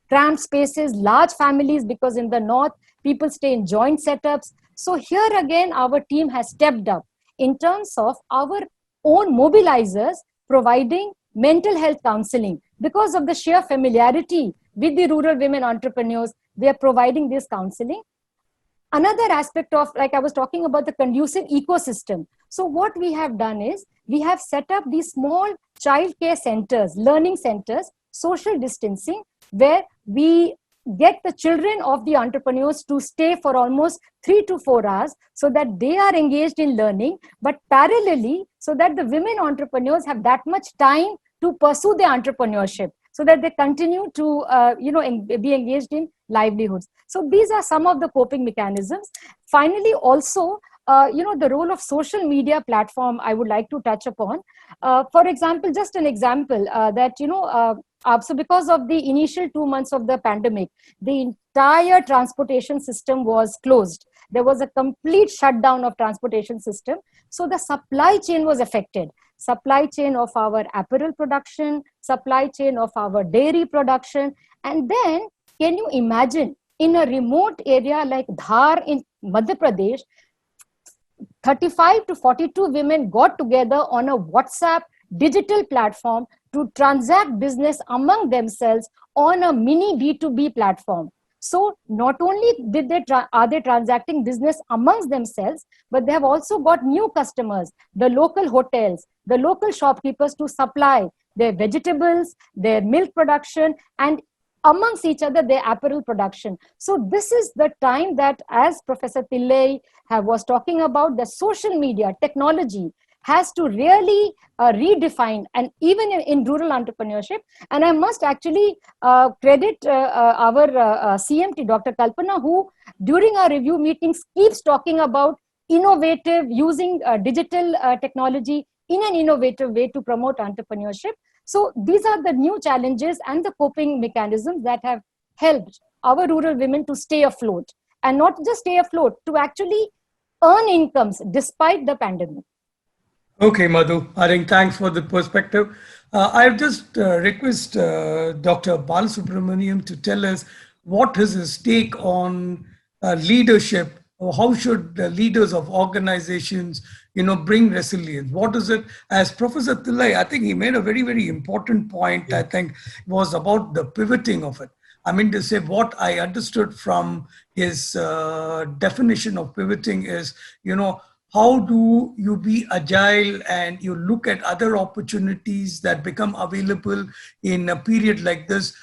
cramped spaces, large families, because in the north, people stay in joint setups. So here again, our team has stepped up in terms of our own mobilizers providing mental health counseling. Because of the sheer familiarity with the rural women entrepreneurs, they are providing this counseling. Another aspect of, like I was talking about, the conducive ecosystem. So what we have done is, we have set up these small child care centers, learning centers, social distancing, where we get the children of the entrepreneurs to stay for almost 3 to 4 hours so that they are engaged in learning, but parallelly so that the women entrepreneurs have that much time to pursue their entrepreneurship, so that they continue to be engaged in livelihoods. So these are some of the coping mechanisms. Finally, also, the role of social media platform I would like to touch upon. For example, just an example so because of the initial 2 months of the pandemic, the entire transportation system was closed. There was a complete shutdown of transportation system. So the supply chain was affected. Supply chain of our apparel production, supply chain of our dairy production. And then, can you imagine, in a remote area like Dhar in Madhya Pradesh, 35 to 42 women got together on a WhatsApp digital platform to transact business among themselves on a mini B2B platform. So not only are they transacting business amongst themselves, but they have also got new customers, the local hotels, the local shopkeepers, to supply their vegetables, their milk production, and amongst each other, their apparel production. So this is the time that, as Professor Pillai was talking about, the social media technology has to really redefine, and even in rural entrepreneurship. And I must actually credit our CMT, Dr. Kalpana, who during our review meetings keeps talking about innovative, using digital technology in an innovative way to promote entrepreneurship. So these are the new challenges and the coping mechanisms that have helped our rural women to stay afloat, and not just stay afloat, to actually earn incomes despite the pandemic. Okay, Madhu, I think thanks for the perspective. I'll just request Dr. Balasubramaniam to tell us what is his take on leadership, or how should the leaders of organizations, bring resilience? What is it? As Professor Pillai, I think he made a very, very important point, I think, was about the pivoting of it. I mean to say, what I understood from his definition of pivoting is, how do you be agile and you look at other opportunities that become available in a period like this?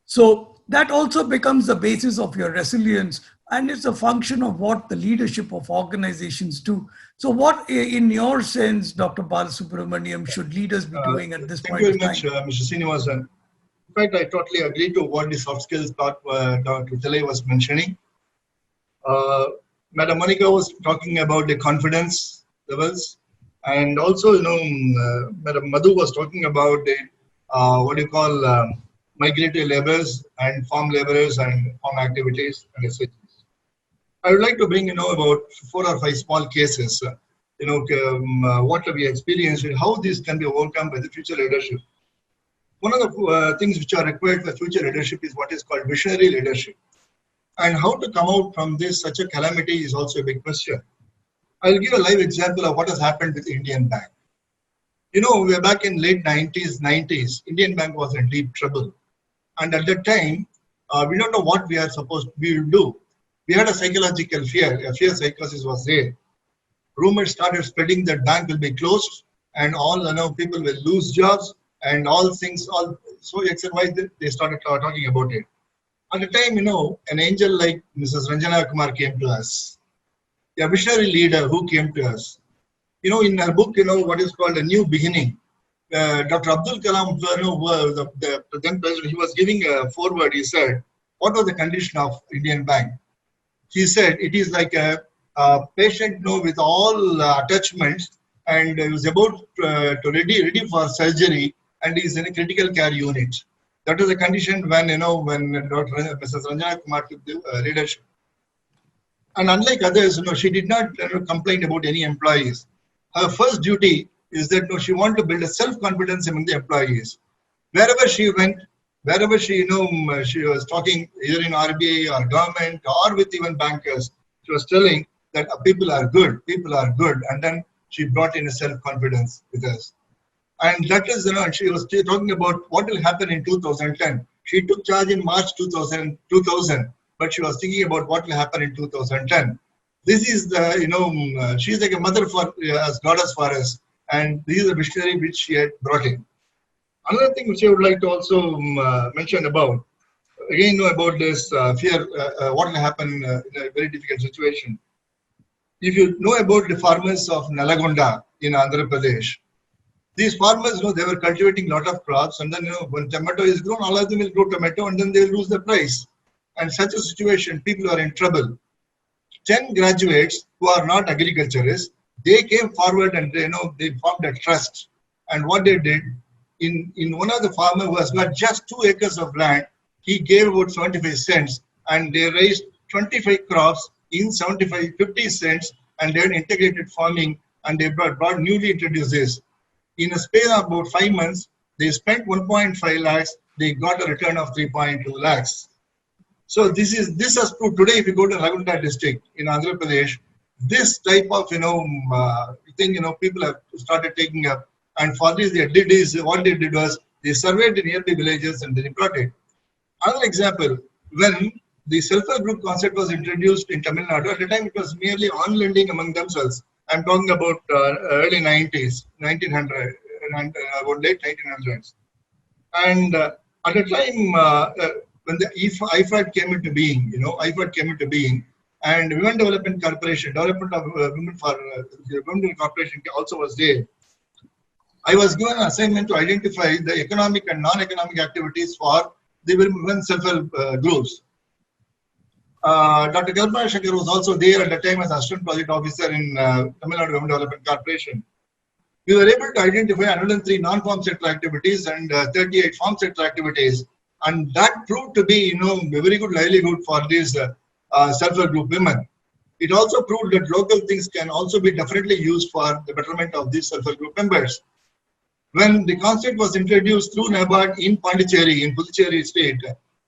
So that also becomes the basis of your resilience, and it's a function of what the leadership of organizations do. So what, in your sense, Dr. Balasubramaniam, should leaders be doing at this point in time? Thank you very much, Mr. Srinivasan. In fact, I totally agree to what the soft skills part Dr. Pillai was mentioning. Madam Monica was talking about the confidence levels, and also, Madam Madhu was talking about the migratory laborers and farm laborers and farm activities and etc. I would like to bring about 4 or 5 small cases. What we experienced and how these can be overcome by the future leadership. One of the things which are required for future leadership is what is called visionary leadership. And how to come out from this such a calamity is also a big question. I'll give a live example of what has happened with Indian Bank. We are back in late 90s, Indian Bank was in deep trouble. And at that time, we don't know what we will do. We had a psychological fear, a fear psychosis was there. Rumors started spreading that bank will be closed and all people will lose jobs and all things, so X and Y, they started talking about it. At the time, an angel like Mrs. Ranjana Kumar came to us, a visionary leader who came to us. In her book, what is called A New Beginning, Dr. Abdul Kalam, the then president, he was giving a foreword. He said, what was the condition of Indian Bank? He said, it is like a patient with all attachments, and he was about to ready for surgery, and is in a critical care unit. That was the condition when Mrs. Ranjana Kumar took the leadership. And unlike others, she did not complain about any employees. Her first duty is that she wanted to build a self-confidence among the employees. Wherever she went, wherever she, she was talking either in RBI or government or with even bankers, she was telling that people are good, and then she brought in a self-confidence with us. And that is, she was talking about what will happen in 2010. She took charge in March 2000, but she was thinking about what will happen in 2010. This is the, she's like a mother for as goddess for us, and this is a visionary which she had brought in. Another thing which I would like to also mention about, again, about this fear, what will happen in a very difficult situation. If you know about the farmers of Nalagonda in Andhra Pradesh, these farmers, they were cultivating a lot of crops, and then, when tomato is grown, all of them will grow tomato, and then they lose the price. And such a situation, people are in trouble. 10 graduates who are not agriculturists, they came forward and they formed a trust. And what they did, in one of the farmer who has got just 2 acres of land, he gave about 75 cents, and they raised 25 crops in 50 cents, and they had integrated farming, and they brought newly introduced this. In a space of about 5 months, they spent 1.5 lakhs, they got a return of 3.2 lakhs. So this has proved today, if you go to Nalagonda district in Andhra Pradesh, this type of thing people have started taking up. And for this, what they did was they surveyed the nearby villages and they brought it. Another example, when the self-help group concept was introduced in Tamil Nadu, at the time it was merely on lending among themselves. I'm talking about early 90s, 1900, about late 1900s. And at the time, when the IFAD came into being, and Women Development Corporation, Development of Women Corporation also was there. I was given an assignment to identify the economic and non-economic activities for the women self-help groups. Dr. Kalpana Shankar was also there at the time as Assistant Project Officer in Tamil Nadu Women Development Corporation. We were able to identify 103 non-farm sector activities and 38 farm sector activities. And that proved to be, a very good livelihood for these self-help group women. It also proved that local things can also be definitely used for the betterment of these self-help group members. When the concept was introduced through NABARD in Pondicherry, in Puducherry state,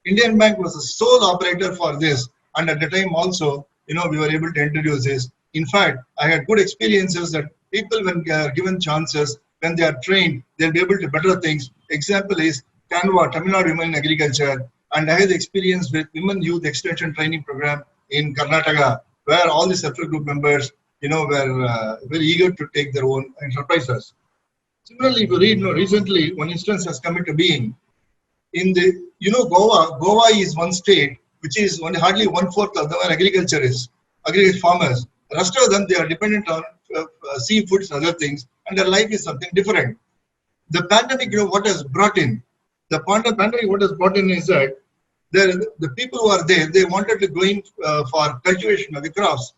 Indian Bank was the sole operator for this. And at the time also, we were able to introduce this. In fact, I had good experiences that people, when they are given chances, when they are trained, they'll be able to better things. Example is Canva, Tamil Nadu Women in Agriculture. And I had experience with Women Youth Extension Training Program in Karnataka, where all the self-help group members, were very eager to take their own enterprises. Similarly, if you read, recently, one instance has come into being. In the, Goa is one state which is hardly 1/4 of them are agriculturists, agriculture farmers. The rest of them, they are dependent on seafoods and other things, and their life is something different. The pandemic, what has brought in? The pandemic, what has brought in is that the people who are there, they wanted to go in for cultivation of the crops.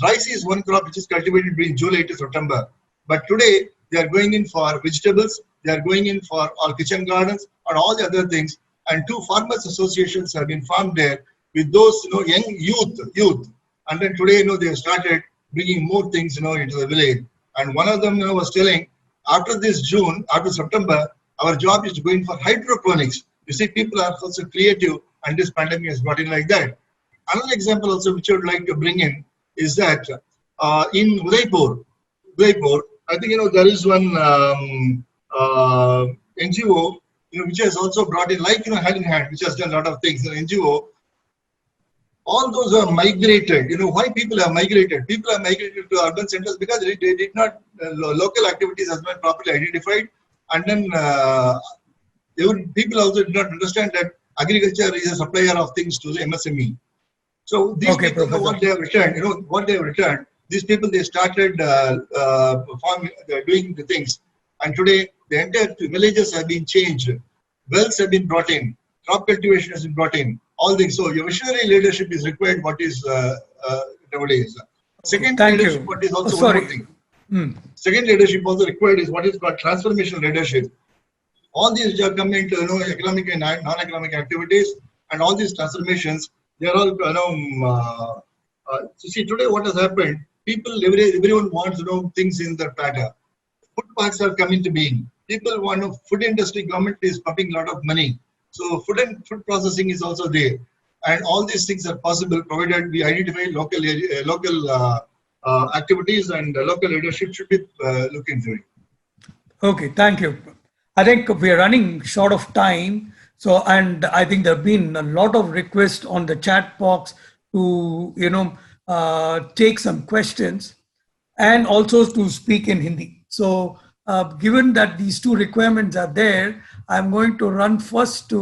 Rice is one crop which is cultivated between July to September. But today, they are going in for vegetables, they are going in for all kitchen gardens and all the other things. And 2 farmers associations have been formed there with those young youth. And then today, they have started bringing more things into the village. And one of them was telling, after this June, after September, our job is to go in for hydroponics. You see, people are also creative, and this pandemic has brought in like that. Another example also which I would like to bring in is that in Udaipur, I think there is one NGO which has also brought in, like hand in hand, which has done a lot of things. An NGO, all those are migrated. Why people have migrated? People have migrated to urban centers because they did not local activities has been properly identified, and then people also did not understand that agriculture is a supplier of things to the MSME. So these people, what they have returned, these people, they started doing the things. And today, the entire villages have been changed. Wells have been brought in. Crop cultivation has been brought in. All things. So your visionary leadership is required, what is nowadays. Second leadership, what is also one more thing. Second leadership also required is what is called transformational leadership. All these are coming into economic and non-economic activities, and all these transformations, they are all so see today what has happened. Everyone wants things in their platter. Food parks are coming to being. People want food industry. Government is pumping a lot of money. So food processing is also there, and all these things are possible provided we identify local activities, and local leadership should be looking into it. Okay, thank you. I think we are running short of time. So, and I think there have been a lot of requests on the chat box to, take some questions and also to speak in Hindi. So, given that these two requirements are there, I'm going to run first to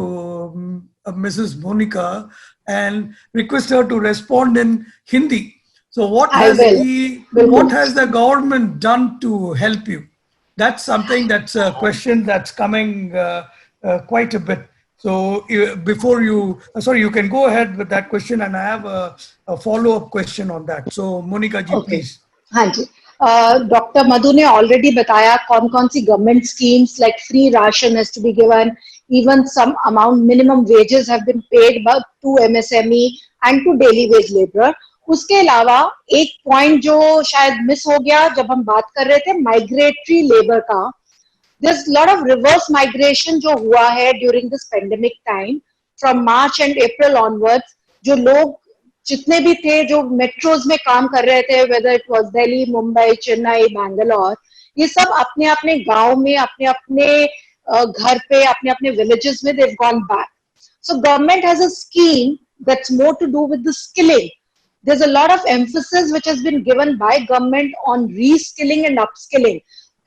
Mrs. Monica and request her to respond in Hindi. So, what has the government done to help you? That's something that's a question that's coming quite a bit. So before you can go ahead with that question, and I have a follow-up question on that. So Monica ji, please. हाँ जी, doctor मधु ने already बताया कौन कौन सी government schemes like free ration has to be given, even some amount minimum wages have been paid to MSME and to daily wage labour. उसके अलावा एक point जो शायद मिस हो गया जब हम बात कर रहे थे माइग्रेटरी लेबर का. There's a lot of reverse migration जो हुआ है during this pandemic time from March and April onwards. जो लोग जितने भी थे जो मेट्रोज में काम कर रहे थे, whether it was Delhi, Mumbai, Chennai, Bangalore, ये सब अपने अपने गांव में अपने अपने घर पे अपने अपने villages में they've gone back. So government has a scheme that's more to do with the skilling. There's a lot of emphasis which has been given by government on reskilling and upskilling.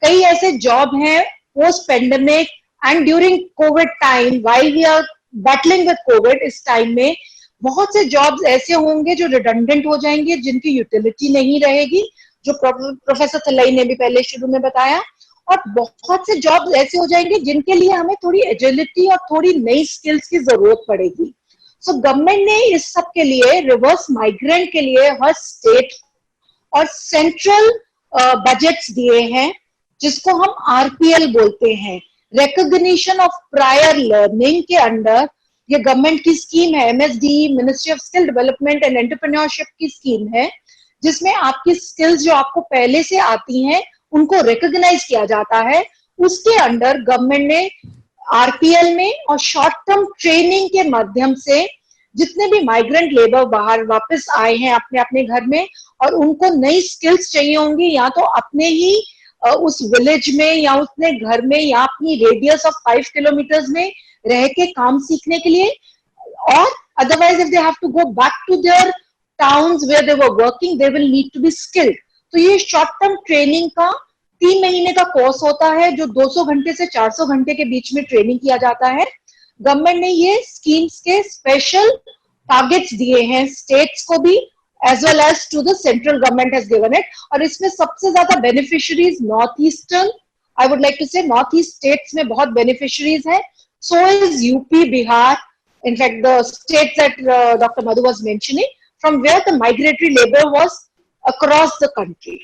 कई ऐसे job हैं post pandemic and during COVID time, while we are battling with COVID, इस time में बहुत से jobs ऐसे होंगे जो रिडंडेंट हो जाएंगे, जिनकी यूटिलिटी नहीं रहेगी, जो प्रोफेसर थल्लई ने भी पहले शुरू में बताया, और बहुत से जॉब्स ऐसे हो जाएंगे जिनके लिए हमें थोड़ी एजिलिटी और थोड़ी नई स्किल्स की जरूरत पड़ेगी. सो गवर्नमेंट ने इस सब के लिए रिवर्स माइग्रेंट के लिए हर स्टेट और सेंट्रल बजट्स दिए हैं, जिसको हम आरपीएल बोलते हैं, रिकॉग्निशन ऑफ प्रायर लर्निंग के अंडर. ये गवर्नमेंट की स्कीम है, MSD, ministry of skill development and entrepreneurship की स्कीम है, जिसमें आपकी स्किल्स जो आपको पहले से आती हैं उनको रिकॉग्नाइज किया जाता है. उसके अंडर गवर्नमेंट ने आरपीएल में और शॉर्ट टर्म ट्रेनिंग के माध्यम से जितने भी माइग्रेंट लेबर बाहर वापस आए हैं अपने अपने घर में और उनको नई स्किल्स चाहिए होंगी, या तो अपने ही उस विलेज में या उसने घर में या अपनी रेडियस ऑफ 5 किलोमीटर्स में रह के काम सीखने के लिए, और otherwise if they have to go back to their towns where they were working, they will need to be skilled. तो ये शॉर्ट टर्म ट्रेनिंग का 3 महीने का कोर्स होता है, जो 200 घंटे से 400 घंटे के बीच में ट्रेनिंग किया जाता है. गवर्नमेंट ने ये स्कीम्स के स्पेशल टारगेट्स दिए हैं स्टेट्स को भी, as well as to the central government has given it. और इसमें सबसे ज्यादा beneficiaries north eastern, I would like to say north east states में बहुत beneficiaries हैं. So is UP, Bihar, in fact the states that Dr. Madhu was mentioning, from where the migratory labor was across the country.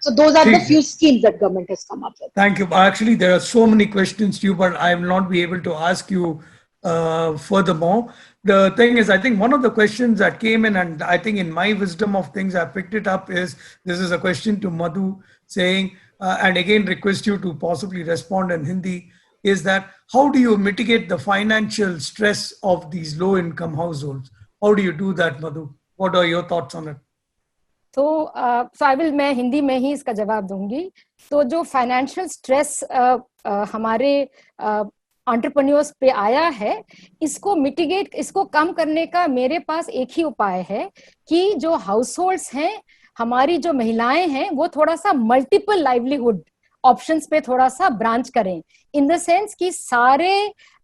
So those are the few schemes that government has come up with. Thank you. Actually, there are so many questions to you, but I will not be able to ask you furthermore. The thing is, I think one of the questions that came in, and I think in my wisdom of things, I picked it up, is this is a question to Madhu saying, and again request you to possibly respond in Hindi, is that how do you mitigate the financial stress of these low income households? How do you do that, Madhu? What are your thoughts on it? तो I will, मैं हिंदी में ही इसका जवाब दूंगी. तो जो financial stress हमारे entrepreneurs पे आया है, इसको मिटिगेट, इसको कम करने का मेरे पास एक ही उपाय है कि जो हाउस होल्ड्स हैं, हमारी जो महिलाएं हैं, वो थोड़ा सा मल्टीपल लाइवलीहुड ऑप्शंस पे थोड़ा सा ब्रांच करें, इन द सेंस कि सारे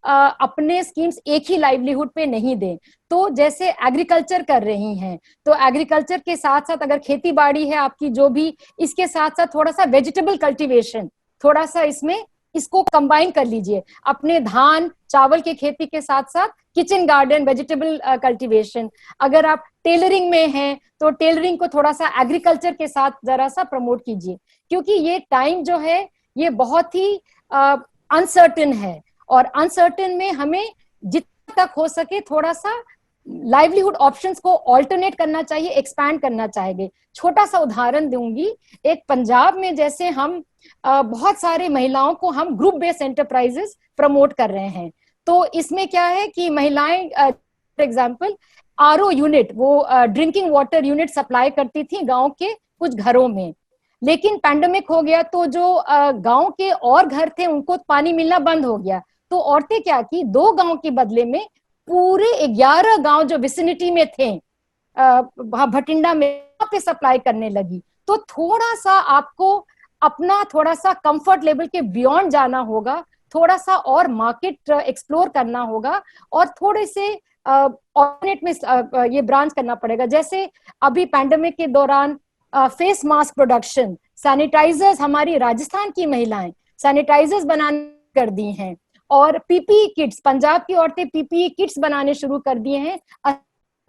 अपने स्कीम्स एक ही लाइवलीहुड पे नहीं दें. तो जैसे एग्रीकल्चर कर रही हैं, तो एग्रीकल्चर के साथ साथ अगर खेती बाड़ी है आपकी जो भी, इसके साथ साथ थोड़ा सा वेजिटेबल कल्टीवेशन, थोड़ा सा इसमें इसको कंबाइन कर लीजिए. अपने धान चावल की खेती के साथ साथ किचन गार्डन, वेजिटेबल कल्टीवेशन. अगर आप टेलरिंग में हैं तो टेलरिंग को थोड़ा सा एग्रीकल्चर के साथ जरा सा प्रमोट कीजिए, क्योंकि ये टाइम जो है ये बहुत ही अनसर्टेन है, और अनसर्टेन में हमें जितना तक हो सके थोड़ा सा लाइवलीहुड ऑप्शंस को ऑल्टरनेट करना चाहिए, एक्सपैंड करना चाहिए. छोटा सा उदाहरण दूंगी. एक पंजाब में जैसे हम बहुत सारे महिलाओं को हम ग्रुप बेस्ड एंटरप्राइजेस प्रमोट कर रहे हैं, तो इसमें क्या है कि महिलाएं फॉर एग्जाम्पल आरओ यूनिट, वो ड्रिंकिंग वाटर यूनिट सप्लाई करती थी गांव के कुछ घरों में, लेकिन पैंडेमिक हो गया तो जो गांव के और घर थे उनको पानी मिलना बंद हो गया। तो औरतें क्या की, 2 गांव के बदले में पूरे 11 गांव जो विसिनिटी में थे भटिंडा में, वहां पे सप्लाई करने लगी। तो थोड़ा सा आपको अपना थोड़ा सा कंफर्ट लेवल के बियॉन्ड जाना होगा, थोड़ा सा और मार्केट एक्सप्लोर करना होगा, और थोड़े से ऑल्टरनेट में ये ब्रांच करना पड़ेगा। जैसे अभी पैंडेमिक के दौरान फेस मास्क प्रोडक्शन, सैनिटाइजर्स, हमारी राजस्थान की महिलाएं सैनिटाइजर्स बनाने कर दी हैं, और पीपीई किट्स, पंजाब की औरतें पीपीई किट्स बनाने शुरू कर दिए हैं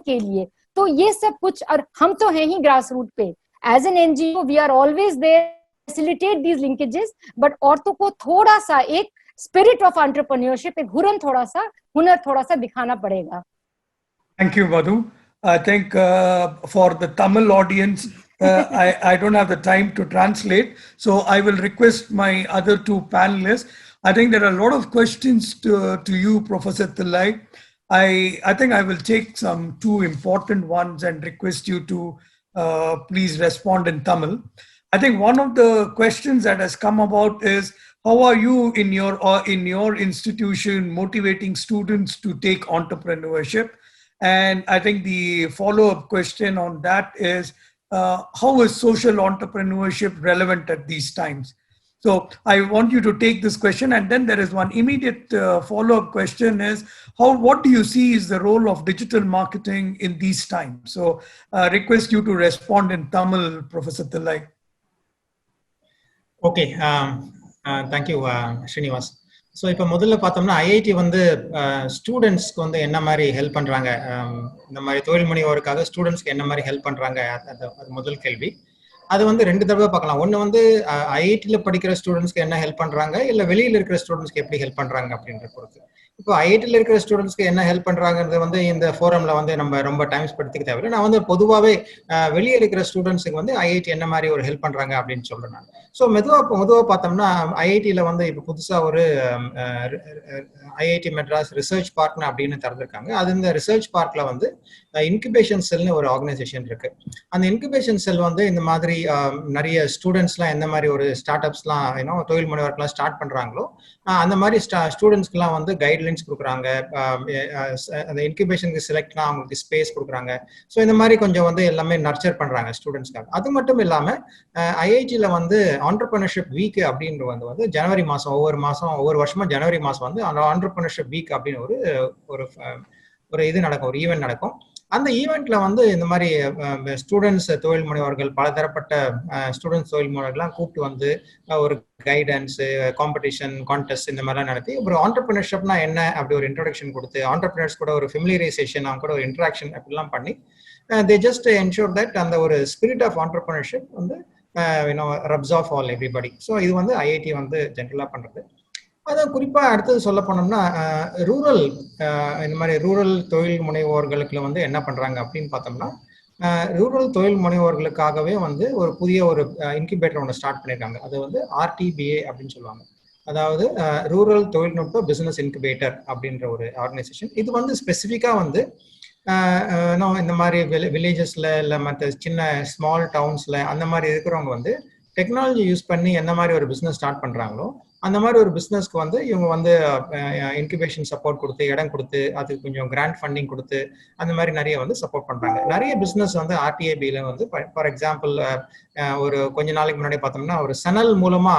के लिए। तो ये सब कुछ, और हम तो हैं ही ग्रास रूट पे, as an NGO we are always there facilitate these linkages, but औरतों को थोड़ा सा एक स्पिरिट ऑफ एंटरप्रेन्योरशिप, एक हुनर थोड़ा सा दिखाना पड़ेगा। Thank you, Madhu. I think for the Tamil audience, I don't have the time to translate, so I will request my other 2 panelists. I think there are a lot of questions to you, Professor Tillai. I think I will take some 2 important ones and request you to please respond in Tamil. I think one of the questions that has come about is, how are you in your institution motivating students to take entrepreneurship? And I think the follow-up question on that is, how is social entrepreneurship relevant at these times? So I want you to take this question, and then there is one immediate follow-up question is, what do you see is the role of digital marketing in these times? So request you to respond in Tamil, Professor Tillai. Okay, thank you, Srinivas. So இப்போ முதல்ல பார்த்தோம்னா IIT வந்து ஸ்டூடெண்ட்ஸ்க்கு வந்து என்ன மாதிரி help பண்ணுறாங்க, இந்த மாதிரி தொழில் முனைவோருக்காக ஸ்டூடெண்ட்ஸ்க்கு என்ன மாதிரி ஹெல்ப் பண்ணுறாங்க, அது முதல் கேள்வி. அது வந்து 2 தடவை பார்க்கலாம். ஒன்று வந்து ஐஐடியில் படிக்கிற ஸ்டூடெண்ட்ஸ்க்கு என்ன ஹெல்ப் பண்ணுறாங்க, இல்லை வெளியில் இருக்கிற ஸ்டூடெண்ட்ஸ்க்கு எப்படி ஹெல்ப் பண்ணுறாங்க அப்படின்ற பொறுத்து. இப்போ ஐஐடியில் இருக்கிற ஸ்டூடெண்ட்ஸ்க்கு என்ன ஹெல்ப் பண்ணுறாங்கிறது வந்து இந்த ஃபோரமில் வந்து நம்ம ரொம்ப டைம் ஸ்பெடுத்துக்க தேவையில்லை. நான் வந்து பொதுவாகவே வெளியே இருக்கிற ஸ்டூடெண்ட்ஸுக்கு வந்து ஐஐடி என்ன மாதிரி ஒரு ஹெல்ப் பண்ணுறாங்க அப்படின்னு சொல்கிறேன் நான். ஸோ மெதுவாக பார்த்தோம்னா ஐஐடியில் வந்து இப்போ புதுசாக ஒரு ஐஐடி மெட்ராஸ் ரிசர்ச் பார்க்னு அப்படின்னு திறந்திருக்காங்க. அது இந்த ரிசர்ச் பார்க்ல வந்து இன்குபேஷன் செல்னு ஒரு ஆர்கனைசேஷன் இருக்கு. அந்த இன்குபேஷன் செல் வந்து இந்த மாதிரி நிறைய ஸ்டூடெண்ட்ஸ்லாம் எந்த மாதிரி ஒரு ஸ்டார்ட் அப்ஸ்லாம் தொழில் முனைவர்கள்லாம் ஸ்டார்ட் பண்றாங்களோ அந்த மாதிரி ஸ்டூடெண்ட்ஸ்க்குலாம் வந்து கைட்லைன்ஸ் கொடுக்குறாங்க. அந்த இன்குபேஷனுக்கு செலக்ட்னா அவங்களுக்கு ஸ்பேஸ் கொடுக்குறாங்க. ஸோ இந்த மாதிரி கொஞ்சம் வந்து எல்லாமே நர்ச்சர் பண்றாங்க ஸ்டூடெண்ட்ஸ்க்காக. அது மட்டும் இல்லாம ஐஐடியில் வந்து ஆண்டர்பிரினர்ஷிப் வீக் அப்படின்றது வந்து ஜனவரி மாதம், ஒவ்வொரு வருஷமும் ஜனவரி மாதம் வந்து ஆண்டர்பிரினர்ஷிப் வீக் அப்படின்னு ஒரு இது நடக்கும், ஒரு ஈவெண்ட் நடக்கும். அந்த ஈவெண்ட்ல வந்து இந்த மாதிரி ஸ்டூடெண்ட்ஸ் தொழில் முனைவர்கள், பலதரப்பட்ட ஸ்டூடெண்ட்ஸ் தொழில் முனைவர்கள்லாம் கூப்பிட்டு வந்து ஒரு கைடன்ஸ், காம்படிஷன், கான்டெஸ்ட் இந்த மாதிரிலாம் நடத்தி ஒரு ஆண்டர்பிரினர்ஷிப்னா என்ன அப்படி ஒரு இன்ட்ரோடக்ஷன் கொடுத்து, ஆண்டர்பிரினர்ஸ் கூட ஒரு ஃபெமிலியரைசேஷன், அவங்க கூட ஒரு இன்ட்ராக்ஷன் அப்படிலாம் பண்ணி தே ஜஸ்ட் என்ஷூர் தட் அந்த ஒரு ஸ்பிரிட் ஆஃப் ஆண்டர்பிரினர்ஷிப் வந்து rubs off all everybody. So இது வந்து ஐஐடி வந்து ஜென்ரலாக பண்ணுறது. அதான் குறிப்பாக அடுத்தது சொல்ல போனோம்னா ரூரல், இந்த மாதிரி ரூரல் தொழில் முனைவோர்களுக்கு வந்து என்ன பண்ணுறாங்க அப்படின்னு பார்த்தோம்னா, ரூரல் தொழில் முனைவோர்களுக்காகவே வந்து ஒரு புதிய ஒரு இன்குபேட்டர் ஒன்று ஸ்டார்ட் பண்ணியிருக்காங்க. அது வந்து RTBA அப்படின்னு சொல்லுவாங்க. அதாவது ரூரல் தொழில்நுட்ப பிஸ்னஸ் இன்குபேட்டர் அப்படின்ற ஒரு ஆர்கனைசேஷன். இது வந்து ஸ்பெசிஃபிக்காக வந்து இந்த மாதிரி வில்லேஜஸ்ல இல்லை மற்ற சின்ன ஸ்மால் டவுன்ஸ்ல அந்த மாதிரி இருக்கிறவங்க வந்து டெக்னாலஜி யூஸ் பண்ணி எந்த மாதிரி ஒரு பிஸ்னஸ் ஸ்டார்ட் பண்ணுறாங்களோ அந்த மாதிரி ஒரு பிஸ்னஸ்க்கு வந்து இவங்க வந்து இன்குபேஷன் சப்போர்ட் கொடுத்து, இடம் கொடுத்து, அதுக்கு கொஞ்சம் கிராண்ட் ஃபண்டிங் கொடுத்து அந்த மாதிரி நிறைய வந்து சப்போர்ட் பண்ணுறாங்க. நிறைய பிஸ்னஸ் வந்து RTBAல வந்து ஃபார் எக்ஸாம்பிள் ஒரு கொஞ்ச நாளைக்கு முன்னாடி பார்த்தோம்னா ஒரு சணல் மூலமா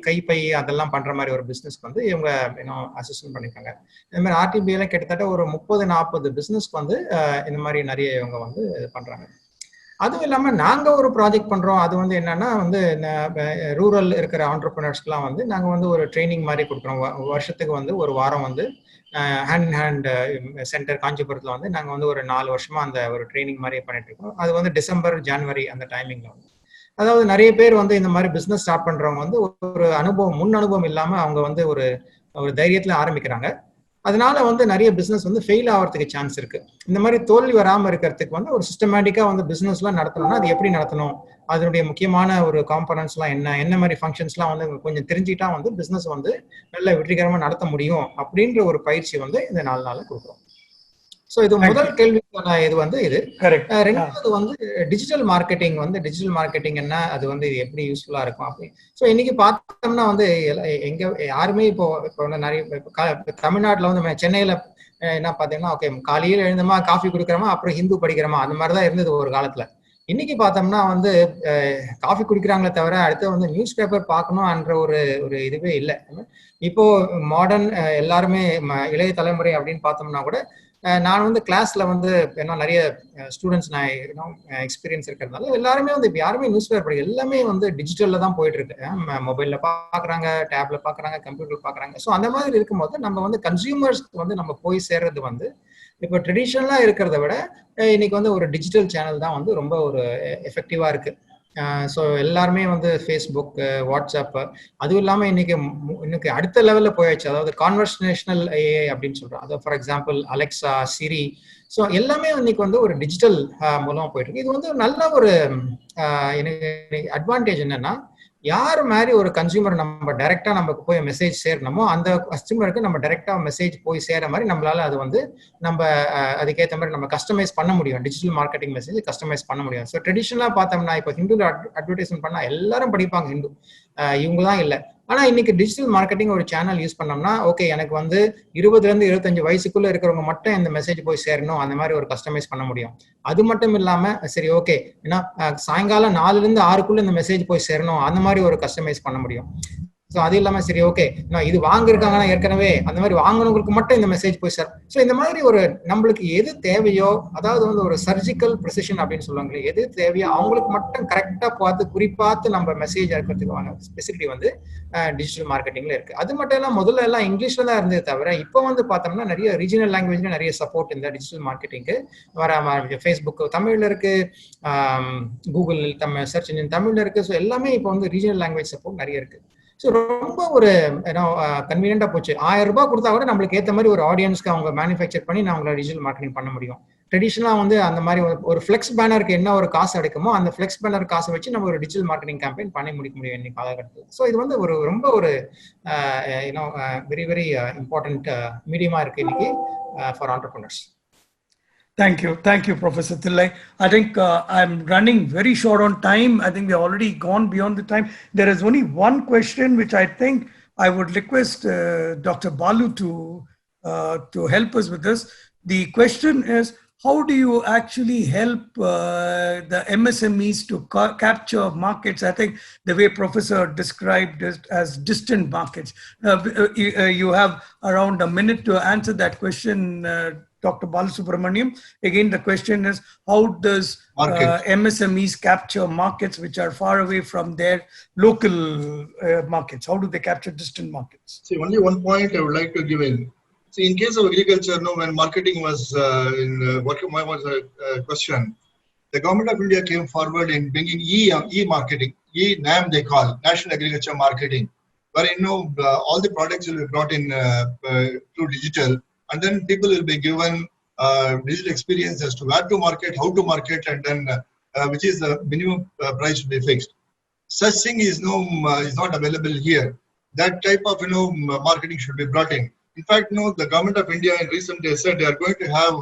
கைப்பை அதெல்லாம் பண்ற மாதிரி ஒரு பிஸ்னஸ்க்கு வந்து இவங்க அசிஸ்டன்ட் பண்ணியிருக்காங்க. இந்த மாதிரி RTBAல கிட்டத்தட்ட ஒரு 30-40 பிஸ்னஸ்க்கு வந்து இந்த மாதிரி நிறைய இவங்க வந்து பண்றாங்க. அதுவும் இல்லாம நாங்க ஒரு ப்ராஜெக்ட் பண்றோம். அது வந்து என்னன்னா வந்து ரூரல் இருக்கிற ஆண்டர்பிரினர்ஸ்க்குலாம் வந்து நாங்க வந்து ஒரு ட்ரைனிங் மாதிரி கொடுக்குறோம். வருஷத்துக்கு வந்து ஒரு வாரம் வந்து ஹேண்ட் இன் ஹேண்ட் சென்டர் காஞ்சிபுரத்துல வந்து நாங்க வந்து ஒரு 4 வருஷமா அந்த ஒரு ட்ரைனிங் மாதிரி பண்ணிட்டு இருக்கோம். அது வந்து டிசம்பர், ஜனவரி அந்த டைமிங்ல வந்து, அதாவது நிறைய பேர் வந்து இந்த மாதிரி பிசினஸ் ஸ்டார்ட் பண்றவங்க வந்து ஒரு முன் அனுபவம் இல்லாம அவங்க வந்து ஒரு தைரியத்துல ஆரம்பிக்கிறாங்க. அதனால வந்து நிறைய பிசினஸ் வந்து ஃபெயில் ஆகிறதுக்கு சான்ஸ் இருக்கு. இந்த மாதிரி தோல்வி வராமல் இருக்கிறதுக்கு வந்து ஒரு சிஸ்டமேட்டிக்கா வந்து பிசினஸ் எல்லாம் நடத்தணும்னா அது எப்படி நடத்தணும் அதனுடைய முக்கியமான ஒரு காம்பனன்ட்ஸ்லாம் என்ன மாதிரி ஃபங்க்ஷன்ஸ்லாம் வந்து கொஞ்சம் தெரிஞ்சுக்கிட்டா வந்து பிஸ்னஸ் வந்து நல்ல வெற்றிகரமாக நடத்த முடியும் அப்படின்ற ஒரு பயிற்சி வந்து இந்த 4 நாளில் கொடுக்குறோம். ஸோ இது முதல் கேள்விக்கான இது வந்து இது. ரெண்டாவது வந்து டிஜிட்டல் மார்க்கெட்டிங் என்ன, அது வந்து இது எப்படி யூஸ்ஃபுல்லா இருக்கும் அப்படி. ஸோ இன்னைக்கு பார்த்தோம்னா வந்து எங்க யாருமே இப்போ வந்து நிறைய தமிழ்நாட்டில் வந்து சென்னையில என்ன பார்த்தீங்கன்னா, ஓகே காலையில் எழுந்தோமா காஃபி குடிக்கிறோமா அப்புறம் ஹிந்து படிக்கிறோமா அந்த மாதிரி தான் இருந்தது ஒரு காலத்துல. இன்னைக்கு பார்த்தோம்னா வந்து காஃபி குடிக்கிறாங்களே தவிர அடுத்து வந்து நியூஸ் பேப்பர் பார்க்கணும்ன்ற ஒரு இதுவே இல்லை. இப்போ மாடர்ன் எல்லாருமே இளைய தலைமுறை அப்படின்னு பார்த்தோம்னா கூட நான் வந்து கிளாஸ்ல வந்து ஏன்னா நிறைய ஸ்டூடெண்ட்ஸ் நான் எக்ஸ்பீரியன்ஸ் இருக்கிறதுனால எல்லாருமே வந்து இப்போ யாருமே நியூஸ் பேப்பர் படிக்க எல்லாமே வந்து டிஜிட்டல்ல தான் போயிட்டு இருக்கு. மொபைல்ல பாக்குறாங்க, டேப்ல பாக்குறாங்க, கம்ப்யூட்டர் பாக்குறாங்க. ஸோ அந்த மாதிரி இருக்கும்போது நம்ம வந்து கன்சியூமர்ஸ்க்கு வந்து நம்ம போய் சேர்றது வந்து இப்போ ட்ரெடிஷ்னலா இருக்கிறத விட இன்னைக்கு வந்து ஒரு டிஜிட்டல் சேனல் தான் வந்து ரொம்ப ஒரு எஃபெக்டிவா இருக்கு. ஸோ எல்லாருமே வந்து ஃபேஸ்புக், வாட்ஸ்அப், அதுவும் இல்லாமல் இன்னைக்கு அடுத்த லெவலில் போயாச்சு. அதாவது கான்வர்சேஷனல் ஏஐ அப்படின்னு சொல்கிறோம். அதாவது for example Alexa, Siri, so எல்லாமே இன்னைக்கு வந்து ஒரு டிஜிட்டல் மூலமாக போயிட்டு இருக்கு. இது வந்து நல்ல ஒரு எனக்கு அட்வான்டேஜ் என்னன்னா, யார் மாதிரி ஒரு கன்சியூமர் நம்ம டைரக்டா நமக்கு போய் மெசேஜ் சேரணுமோ அந்த கஸ்டமருக்கு நம்ம டைரக்டா மெசேஜ் போய் சேர மாதிரி நம்மளால அது வந்து நம்ம அதுக்கேற்ற மாதிரி நம்ம கஸ்டமைஸ் பண்ண முடியும். டிஜிட்டல் மார்க்கெட்டிங் மெசேஜ் கஸ்டமைஸ் பண்ண முடியும். ஸோ ட்ரெடிஷனலா பார்த்தோம்னா இப்போ ஹிந்து அட்வர்டைஸ்மெண்ட் பண்ணா எல்லாரும் படிப்பாங்க ஹிந்து, இவங்க தான் இல்லை. ஆனா இன்னைக்கு டிஜிட்டல் மார்க்கெட்டிங் ஒரு சேனல் யூஸ் பண்ணோம்னா ஓகே எனக்கு வந்து 20 to 25 வயசுக்குள்ள இருக்கிறவங்க மட்டும் இந்த மெசேஜ் போய் சேரணும் அந்த மாதிரி ஒரு கஸ்டமைஸ் பண்ண முடியும். அது மட்டும் இல்லாம சரி ஓகே ஏன்னா சாயங்காலம் 4 to 6 இந்த மெசேஜ் போய் சேரணும் அந்த மாதிரி ஒரு கஸ்டமைஸ் பண்ண முடியும். ஸோ அது இல்லாம சரி ஓகே நான் இது வாங்கிருக்காங்கன்னா ஏற்கனவே அந்த மாதிரி வாங்கினவங்களுக்கு மட்டும் இந்த மெசேஜ் போய் சார். ஸோ இந்த மாதிரி ஒரு நம்மளுக்கு எது தேவையோ, அதாவது வந்து ஒரு சர்ஜிக்கல் ப்ரிசிஷன் அப்படின்னு சொல்லுவாங்களே, எது தேவையோ அவங்களுக்கு மட்டும் கரெக்டா பார்த்து குறிப்பாத்து நம்ம மெசேஜ் இருக்கிறதுக்கான ஸ்பெசிபிலிட்டி வந்து டிஜிட்டல் மார்க்கெட்டிங்ல இருக்கு. அது மட்டும் எல்லாம் முதல்ல எல்லாம் இங்கிலீஷ்ல தான் இருந்தது தவிர இப்போ வந்து பார்த்தோம்னா நிறைய ரீஜனல் லாங்குவேஜ்ல நிறைய சப்போர்ட் இந்த டிஜிட்டல் மார்க்கெட்டிங்கு வர ஃபேஸ்புக் தமிழ்ல இருக்கு, கூகுள் தமிழ் சர்ச் இன்ஜின் தமிழ்ல இருக்கு. ஸோ எல்லாமே இப்போ வந்து ரீஜனல் லாங்குவேஜ் சப்போர்ட் நிறைய இருக்கு. ஸோ ரொம்ப ஒரு கன்வீனியன்டா போச்சு. 1000 ரூபாய் கொடுத்தா கூட நம்மளுக்கு ஏற்ற மாதிரி ஒரு ஆடியன்ஸ்க்கு அவங்க மேனுஃபேக்சர் பண்ணி நான் அவங்கள டிஜிட்டல் மார்க்கெட்டிங் பண்ண முடியும். ட்ரெடிஷனலா வந்து அந்த மாதிரி ஒரு ஃபிளெக்ஸ் பேனருக்கு என்ன ஒரு காசு எடுக்குமோ அந்த ஃபிளெக்ஸ் பேனர் காசை வச்சு நம்ம ஒரு டிஜிட்டல் மார்க்கெட்டிங் கேம்பெயின் பண்ணி முடிக்க முடியும் இன்னைக்கு காலகட்டத்தில். ஸோ இது வந்து ரொம்ப ஒரு வெரி வெரி இம்பார்ட்டன்ட் மீடியமா இருக்கு இன்னைக்கு for entrepreneurs. Thank you, Professor Thillai. I think I'm running very short on time. I think we've already gone beyond the time. There is only one question which I think I would request Dr. Balu to help us with this. The question is, how do you actually help the MSMEs to capture markets? I think the way Professor described it as distant markets. You have around a minute to answer that question, Dr. Balasubramaniam. Again, the question is, how does MSMEs capture markets which are far away from their local markets? How do they capture distant markets? See, only one point I would like to give in. See, in case of agriculture, when marketing was what was a question, the government of India came forward in bringing e-marketing, NAM they call, National Agriculture Marketing, where all the products will be brought in through digital. And then people will be given digital experience as to where to market, how to market, and then which is the minimum price to be fixed. Such thing is not available here. That type of marketing should be brought in. In fact, the government of India in recent days said they are going to have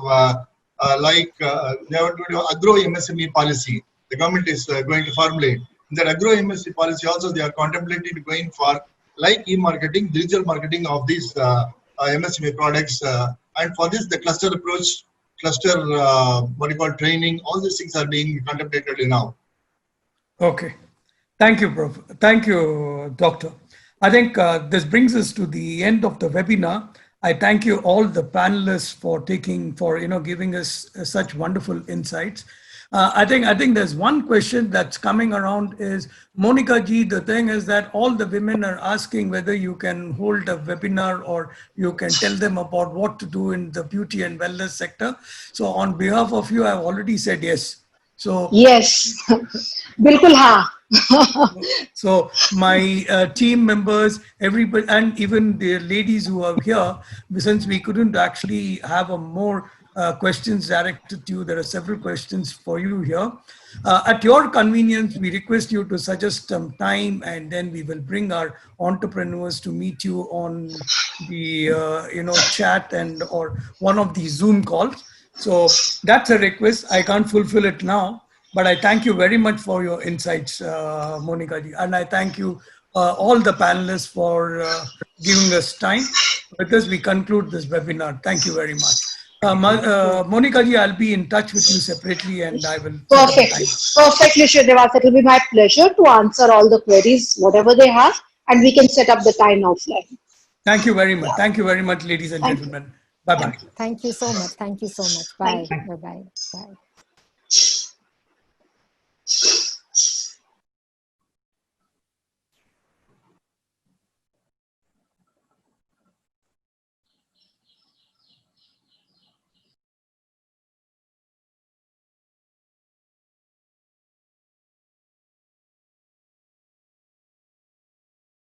they are going to do agro MSME policy. The government is going to formulate. In that agro MSME policy also they are contemplating going for like e-marketing, digital marketing of these MSME products, and for this the cluster approach, training, all these things are being contemplated now. Okay, thank you, Prof. Thank you, Doctor. I think this brings us to the end of the webinar. I thank you all the panelists for giving us such wonderful insights. I think there's one question that's coming around is, Monica ji, the thing is that all the women are asking whether you can hold a webinar or you can tell them about what to do in the beauty and wellness sector. So on behalf of you, I've already said yes. So yes, bilkul ha. So my team members, everybody, and even the ladies who are here, since we couldn't actually have a more questions directed to you, there are several questions for you here. At your convenience, we request you to suggest some time, and then we will bring our entrepreneurs to meet you on the chat and or one of the Zoom calls. So that's a request. I can't fulfill it now, but I thank you very much for your insights, Monica ji, and I thank you all the panelists for giving us time. With this, we conclude this webinar. Thank you very much. Monica ji, I'll be in touch with you separately, and I will. Perfectly, Srinivas. It will be my pleasure to answer all the queries, whatever they have, and we can set up the time offline. Thank you very much. Thank you very much, ladies and gentlemen. Bye-bye. Thank you so much. Thank you so much. Bye. Bye-bye. Bye.